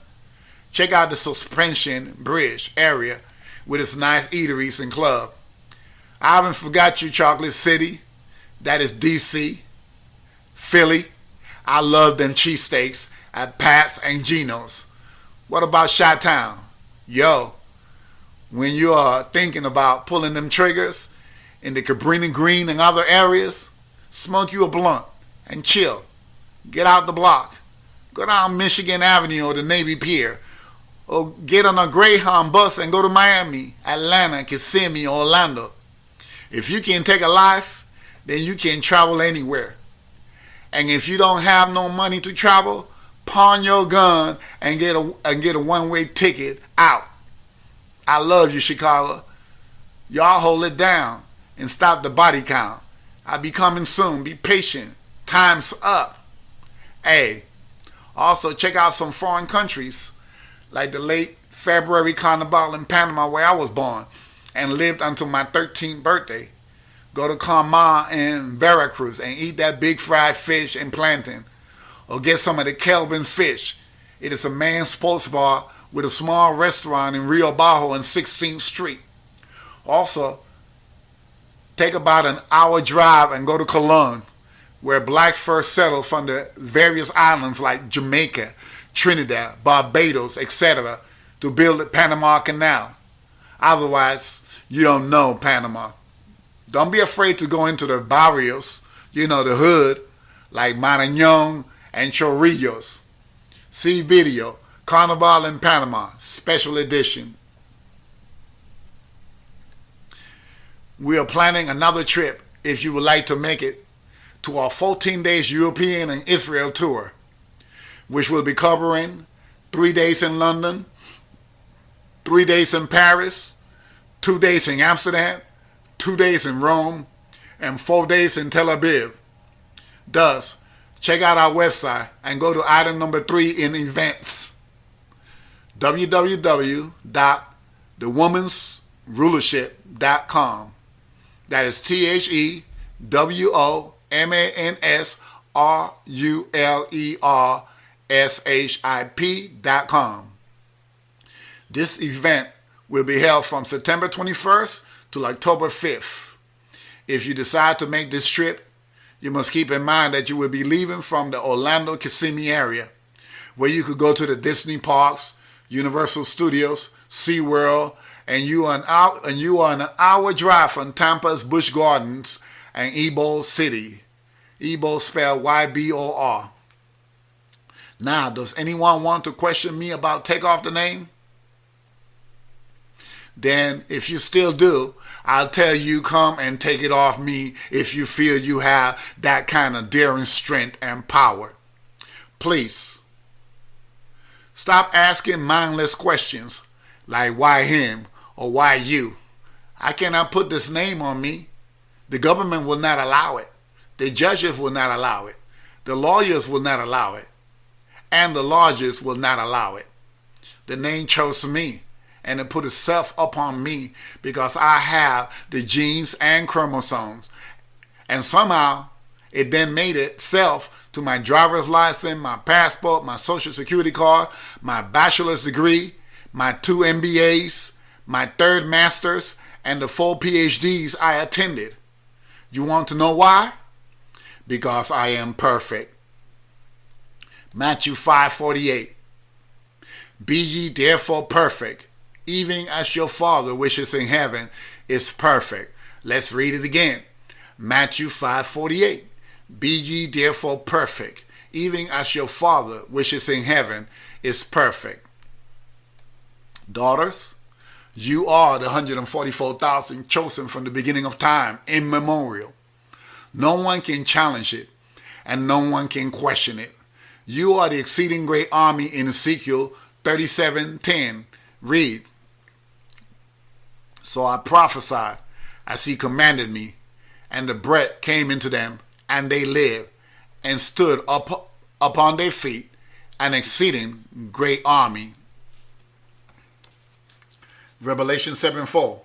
Check out the Suspension Bridge area with its nice eateries and club. I haven't forgot you, Chocolate City. That is DC. Philly. I love them cheesesteaks at Pat's and Geno's. What about Chi-Town? Yo, when you are thinking about pulling them triggers in the Cabrini Green and other areas, smoke you a blunt and chill. Get out the block. Go down Michigan Avenue or the Navy Pier. Or get on a Greyhound bus and go to Miami, Atlanta, Kissimmee, Orlando. If you can take a life, then you can travel anywhere. And if you don't have no money to travel, pawn your gun and get a one-way ticket out. I love you, Chicago. Y'all hold it down and stop the body count. I'll be coming soon. Be patient. Time's up. Hey, also check out some foreign countries like the late February Carnival in Panama where I was born and lived until my 13th birthday. Go to Carmel in Veracruz and eat that big fried fish and plantain. Or get some of the Kelvin's fish. It is a man's sports bar with a small restaurant in Rio Bajo on 16th Street. Also, take about an hour drive and go to Cologne, where blacks first settled from the various islands like Jamaica, Trinidad, Barbados, etc. to build the Panama Canal. Otherwise, you don't know Panama. Don't be afraid to go into the barrios, the hood, like Marañón and Chorrillos. See video, Carnival in Panama, special edition. We are planning another trip, if you would like to make it, to our 14 days European and Israel tour, which will be covering 3 days in London, 3 days in Paris, 2 days in Amsterdam, 2 days in Rome, and 4 days in Tel Aviv. Thus, check out our website and go to item number 3 in events. www.thewomensrulership.com. That is THEWOMANSRULERSHIP.com. This event will be held from September 21st to October 5th. If you decide to make this trip, you must keep in mind that you will be leaving from the Orlando Kissimmee area, where you could go to the Disney parks, Universal Studios, SeaWorld, and you are an hour drive from Tampa's Busch Gardens and Ybor City. Ybor spelled Y-B-O-R. Now, does anyone want to question me about Takeoff the Name? Then, if you still do, I'll tell you, come and take it off me if you feel you have that kind of daring strength and power. Please, stop asking mindless questions like why him or why you. I cannot put this name on me. The government will not allow it. The judges will not allow it. The lawyers will not allow it. And the lodges will not allow it. The name chose me, and it put itself upon me because I have the genes and chromosomes. And somehow it then made itself to my driver's license, my passport, my social security card, my bachelor's degree, my 2 MBAs, my 3rd master's, and the 4 PhDs I attended. You want to know why? Because I am perfect. Matthew 5:48. Be ye therefore perfect, even as your Father which is in heaven is perfect. Let's read it again. Matthew 5:48. Be ye therefore perfect, even as your Father which is in heaven is perfect. Daughters, you are the 144,000 chosen from the beginning of time, immemorial. No one can challenge it, and no one can question it. You are the exceeding great army in Ezekiel 37:10. Read. So I prophesied as he commanded me, and the breath came into them, and they lived, and stood up upon their feet, an exceeding great army. Revelation 7:4.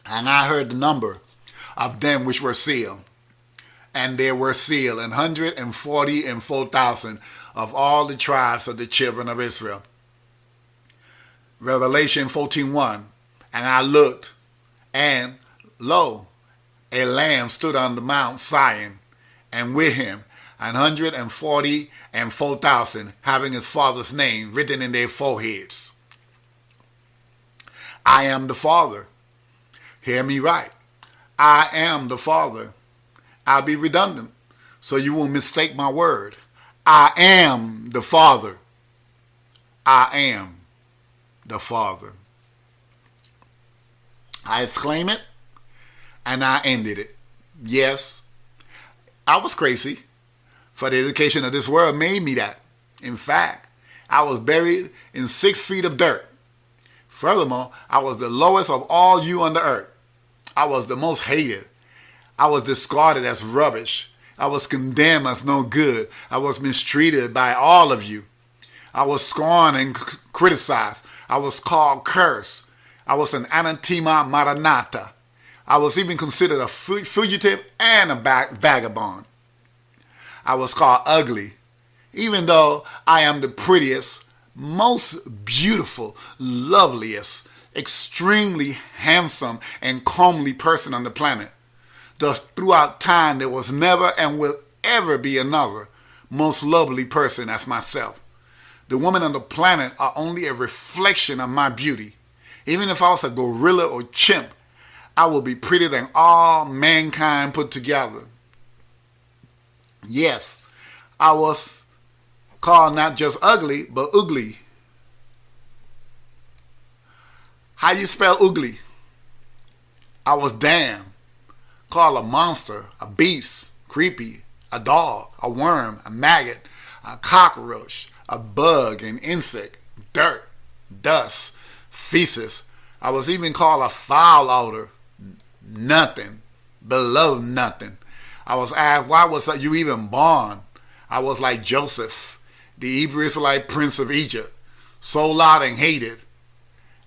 And I heard the number of them which were sealed, and there were sealed 144,000 of all the tribes of the children of Israel. Revelation 14:1. And I looked, and lo, a lamb stood on the Mount Zion, and with him 144,000, having his Father's name written in their foreheads. I am the Father. Hear me right. I am the Father. I'll be redundant, so you won't mistake my word. I am the Father. I am the Father. I exclaim it, and I ended it. Yes, I was crazy, for the education of this world made me that. In fact, I was buried in 6 feet of dirt. Furthermore, I was the lowest of all you on the earth. I was the most hated. I was discarded as rubbish. I was condemned as no good. I was mistreated by all of you. I was scorned and criticized. I was called cursed. I was an anathema maranatha. I was even considered a fugitive and a vagabond. I was called ugly, even though I am the prettiest, most beautiful, loveliest, extremely handsome and comely person on the planet. Thus, throughout time, there was never and will ever be another most lovely person as myself. The women on the planet are only a reflection of my beauty. Even if I was a gorilla or chimp, I will be prettier than all mankind put together. Yes, I was called not just ugly, but ugly. How you spell ugly? I was damned, called a monster, a beast, creepy, a dog, a worm, a maggot, a cockroach, a bug, an insect, dirt, dust, feces, I was even called a foul odor, nothing, below nothing. I was asked, why was you even born? I was like Joseph, the Hebrew Israelite prince of Egypt, sold out and hated.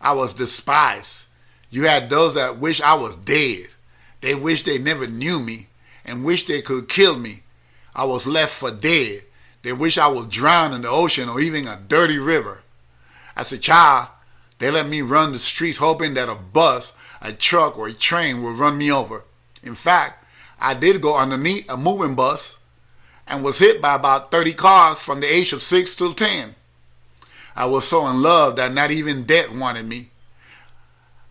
I was despised. You had those that wish I was dead. They wish they never knew me and wish they could kill me. I was left for dead. They wish I was drowned in the ocean or even a dirty river. As a child, they let me run the streets hoping that a bus, a truck, or a train would run me over. In fact, I did go underneath a moving bus and was hit by about 30 cars from the age of 6 till 10. I was so in love that not even death wanted me.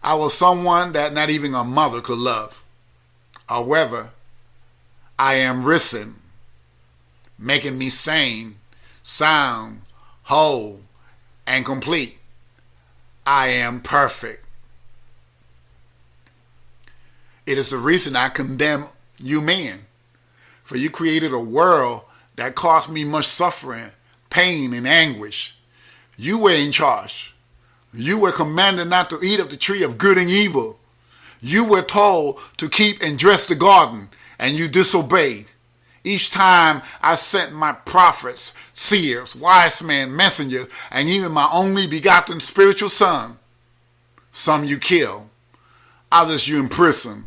I was someone that not even a mother could love. However, I am risen, making me sane, sound, whole, and complete. I am perfect. It is the reason I condemn you men, for you created a world that caused me much suffering, pain, and anguish. You were in charge. You were commanded not to eat of the tree of good and evil. You were told to keep and dress the garden, and you disobeyed. Each time I sent my prophets, seers, wise men, messengers, and even my only begotten spiritual son. Some you killed, others you imprisoned.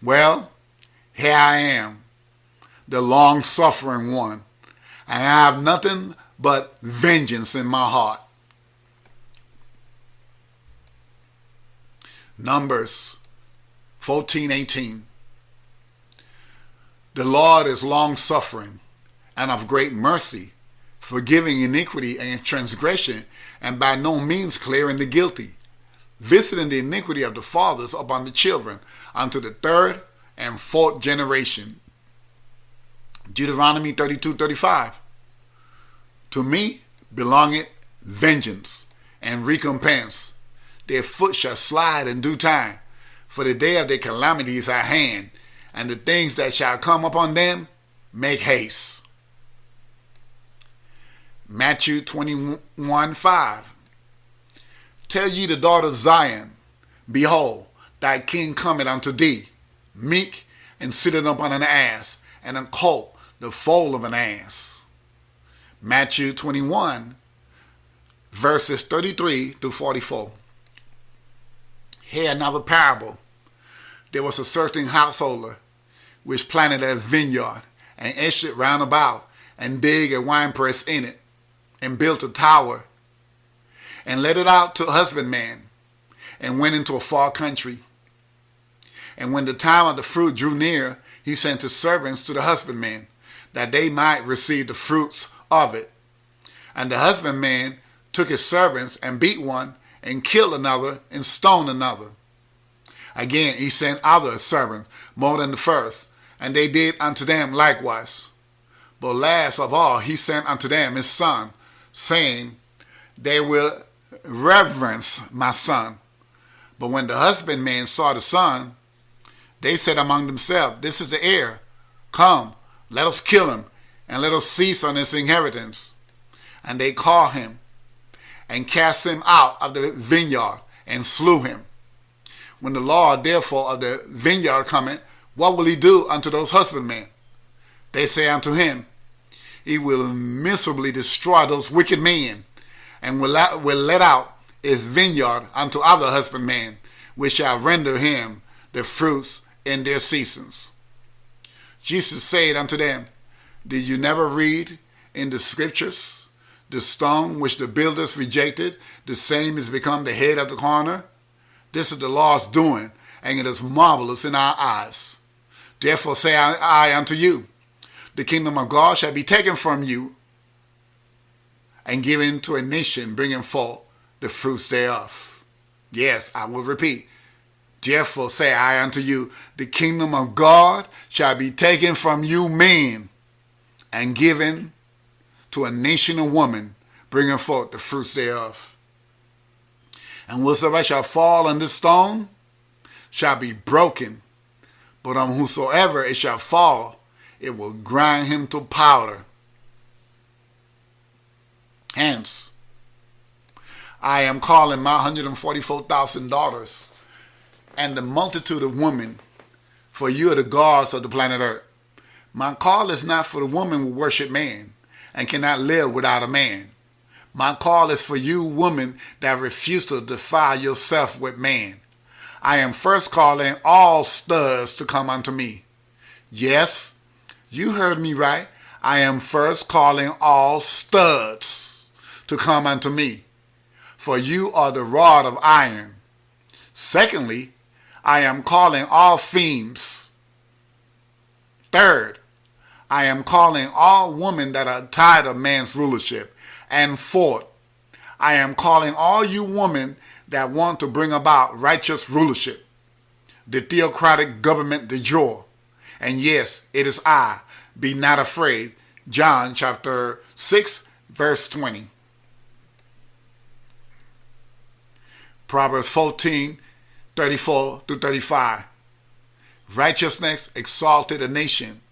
Well, here I am, the long-suffering one, and I have nothing but vengeance in my heart. Numbers 14:18. The Lord is long-suffering and of great mercy, forgiving iniquity and transgression, and by no means clearing the guilty, visiting the iniquity of the fathers upon the children unto the third and fourth generation. Deuteronomy 32:35. To me belongeth vengeance and recompense. Their foot shall slide in due time, for the day of their calamity is at hand, and the things that shall come upon them make haste. Matthew 21:5. Tell ye the daughter of Zion, behold, thy king cometh unto thee, meek and sitteth upon an ass, and a colt, the foal of an ass. Matthew 21, verses 33 to 44. Here another parable. There was a certain householder which planted a vineyard, and etched it round about, and dig a winepress in it, and built a tower, and let it out to a husbandman, and went into a far country. And when the time of the fruit drew near, he sent his servants to the husbandman, that they might receive the fruits of it. And the husbandman took his servants, and beat one, and killed another, and stoned another. Again he sent other servants, more than the first, and they did unto them likewise. But last of all he sent unto them his son, saying, they will reverence my son. But when the husbandmen saw the son, they said among themselves, this is the heir. Come, let us kill him, and let us seize on his inheritance. And they caught him, and cast him out of the vineyard, and slew him. When the Lord therefore of the vineyard cometh, what will he do unto those husbandmen? They say unto him, he will miserably destroy those wicked men, and will let out his vineyard unto other husbandmen, which shall render him the fruits in their seasons. Jesus said unto them, did you never read in the scriptures, the stone which the builders rejected, the same is become the head of the corner? This is the Lord's doing, and it is marvelous in our eyes. Therefore say I unto you, the kingdom of God shall be taken from you, and given to a nation bringing forth the fruits thereof. Yes, I will repeat. Therefore say I unto you, the kingdom of God shall be taken from you men, and given to a nation of women bringing forth the fruits thereof. And whatsoever shall fall on this stone shall be broken, but on whosoever it shall fall, it will grind him to powder. Hence, I am calling my 144,000 daughters and the multitude of women, for you are the gods of the planet Earth. My call is not for the woman who worship man and cannot live without a man. My call is for you women that refuse to defile yourself with man. I am first calling all studs to come unto me. Yes, you heard me right. I am first calling all studs to come unto me, for you are the rod of iron. Secondly, I am calling all fiends. Third, I am calling all women that are tired of man's rulership. And fourth, I am calling all you women that want to bring about righteous rulership, the theocratic government de jure. And yes, it is I. Be not afraid. John chapter 6, verse 20. Proverbs 14, 34 through 35. Righteousness exalted a nation.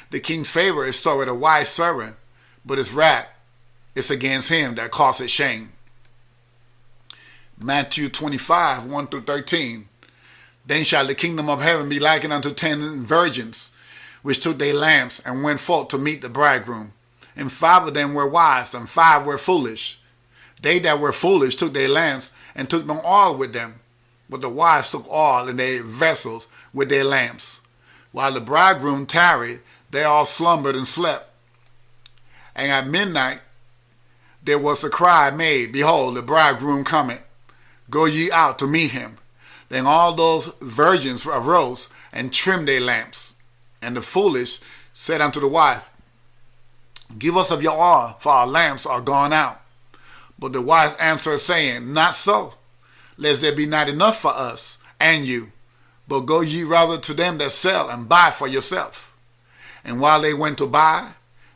The king's favor is toward a wise servant, but his wrath is against him that causeth shame. Matthew 25, 1 through 13. Then shall the kingdom of heaven be likened unto 10 virgins, which took their lamps and went forth to meet the bridegroom. And 5 of them were wise, and 5 were foolish. They that were foolish took their lamps and took no oil with them, but the wise took oil in their vessels with their lamps. While the bridegroom tarried, they all slumbered and slept. And at midnight there was a cry made, Behold, the bridegroom cometh. Go ye out to meet him. Then all those virgins arose and trimmed their lamps. And the foolish said unto the wife, Give us of your oil, for our lamps are gone out. But the wife answered, saying, Not so, lest there be not enough for us and you. But go ye rather to them that sell and buy for yourself. And while they went to buy,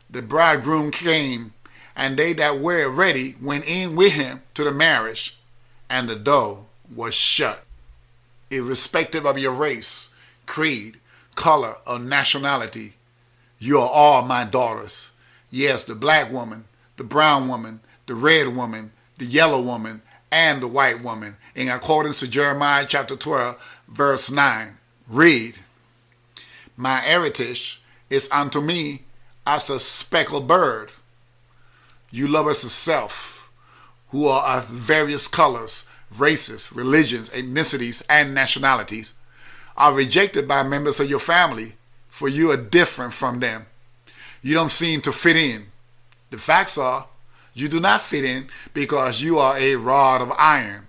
the bridegroom came, and they that were ready went in with him to the marriage, and the door was shut. Irrespective of your race, creed, color, or nationality, you are all my daughters. Yes, the black woman, the brown woman, the red woman, the yellow woman, and the white woman, in accordance to Jeremiah chapter 12, verse 9. Read, My heritage is unto me as a speckled bird. You lovers of self, who are of various colors, races, religions, ethnicities, and nationalities, are rejected by members of your family, for you are different from them. You don't seem to fit in. The facts are, you do not fit in because you are a rod of iron.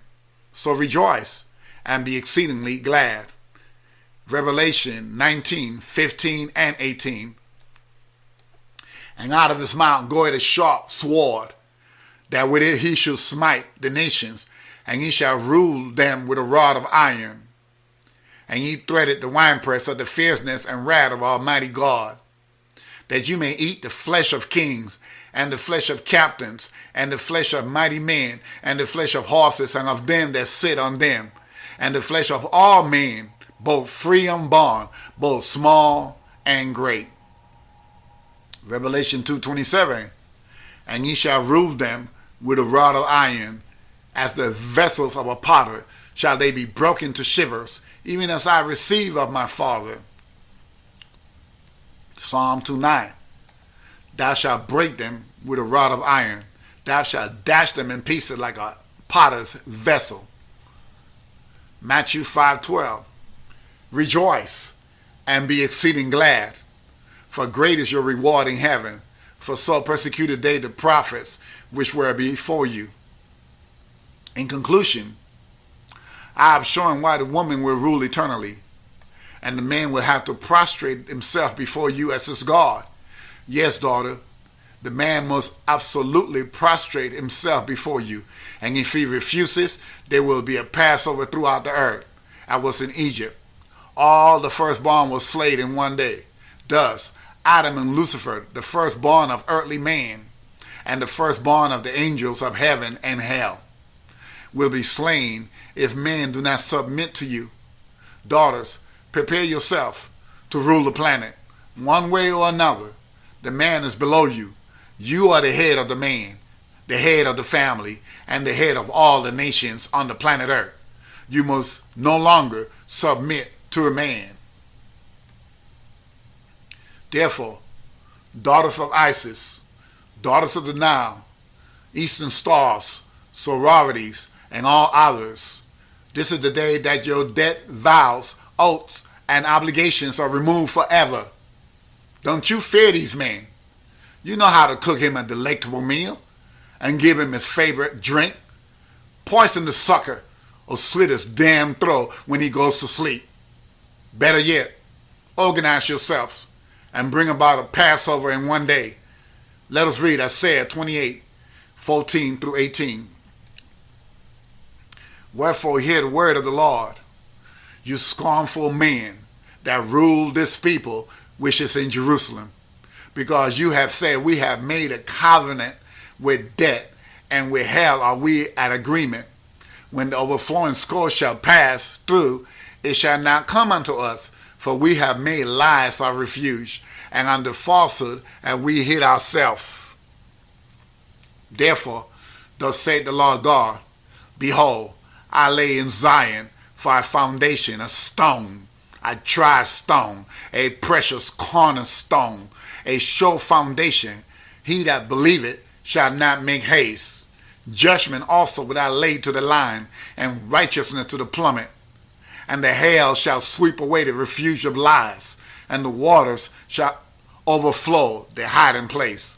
So rejoice and be exceedingly glad. Revelation 19, 15, and 18. And out of his mouth goeth a sharp sword, that with it he shall smite the nations, and he shall rule them with a rod of iron. And he threaded the winepress of the fierceness and wrath of Almighty God, that you may eat the flesh of kings, and the flesh of captains, and the flesh of mighty men, and the flesh of horses, and of them that sit on them, and the flesh of all men, both free and bond, both small and great. Revelation 2:27, and ye shall rule them with a rod of iron, as the vessels of a potter shall they be broken to shivers, even as I receive of my Father. Psalm 2:9, thou shalt break them with a rod of iron, thou shalt dash them in pieces like a potter's vessel. Matthew 5:12, rejoice and be exceeding glad, for great is your reward in heaven, for so persecuted they the prophets which were before you. In conclusion, I have shown why the woman will rule eternally, and the man will have to prostrate himself before you as his God. Yes, daughter, the man must absolutely prostrate himself before you, and if he refuses, there will be a Passover throughout the earth. I was in Egypt. All the firstborn was slain in one day. Thus, Adam and Lucifer, the firstborn of earthly man, and the firstborn of the angels of heaven and hell, will be slain if men do not submit to you. Daughters, prepare yourself to rule the planet. One way or another, the man is below you. You are the head of the man. the head of the family, and the head of all the nations on the planet Earth. You must no longer submit to a man. Therefore, daughters of Isis, daughters of the Nile, Eastern Stars, sororities, and all others, this is the day that your debt, vows, oaths, and obligations are removed forever. Don't you fear these men. You know how to cook him a delectable meal and give him his favorite drink. Poison the sucker or slit his damn throat when he goes to sleep. Better yet, organize yourselves and bring about a Passover in one day. Let us read Isaiah 28:14 through 18. Wherefore hear the word of the Lord, you scornful men that rule this people which is in Jerusalem, because you have said, we have made a covenant with debt, and with hell are we at agreement. When the overflowing scourge shall pass through, it shall not come unto us, for we have made lies our refuge, and under falsehood have we hid ourselves. Therefore, thus saith the Lord God, behold, I lay in Zion for a foundation, a stone, a tried stone, a precious cornerstone, a sure foundation. He that believeth shall not make haste. Judgment also will I lay to the line, and righteousness to the plummet. And the hail shall sweep away the refuge of lies, and the waters shall overflow their hiding place.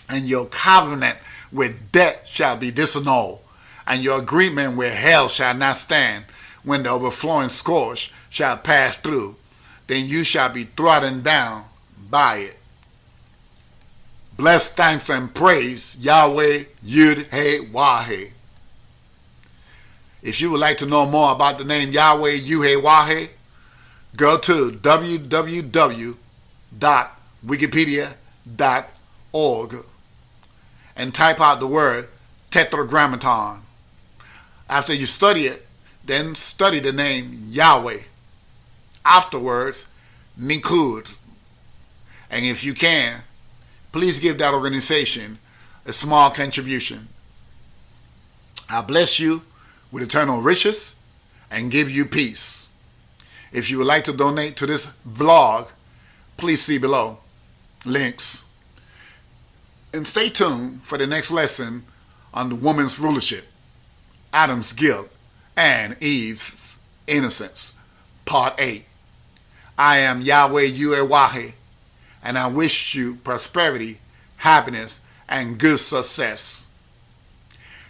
And your covenant with death shall be disannulled, and your agreement with hell shall not stand. When the overflowing scourge shall pass through, then you shall be trodden down by it. Bless, thanks, and praise Yahweh, Yodhhewawhe. If you would like to know more about the name Yahweh, Yodhhewawhe, go to www.wikipedia.org and type out the word tetragrammaton. After you study it, then study the name Yahweh. Afterwards, Nikud. And if you can, please give that organization a small contribution. I bless you with eternal riches and give you peace. If you would like to donate to this vlog, please see below links. And stay tuned for the next lesson on the woman's rulership, Adam's guilt, and Eve's innocence, part 8. I am Yahweh Yodhhewawhe, and I wish you prosperity, happiness, and good success.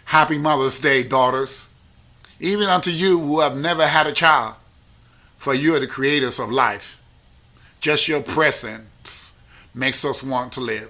Happy Mother's Day, daughters, even unto you who have never had a child, for you are the creators of life. Just your presence makes us want to live.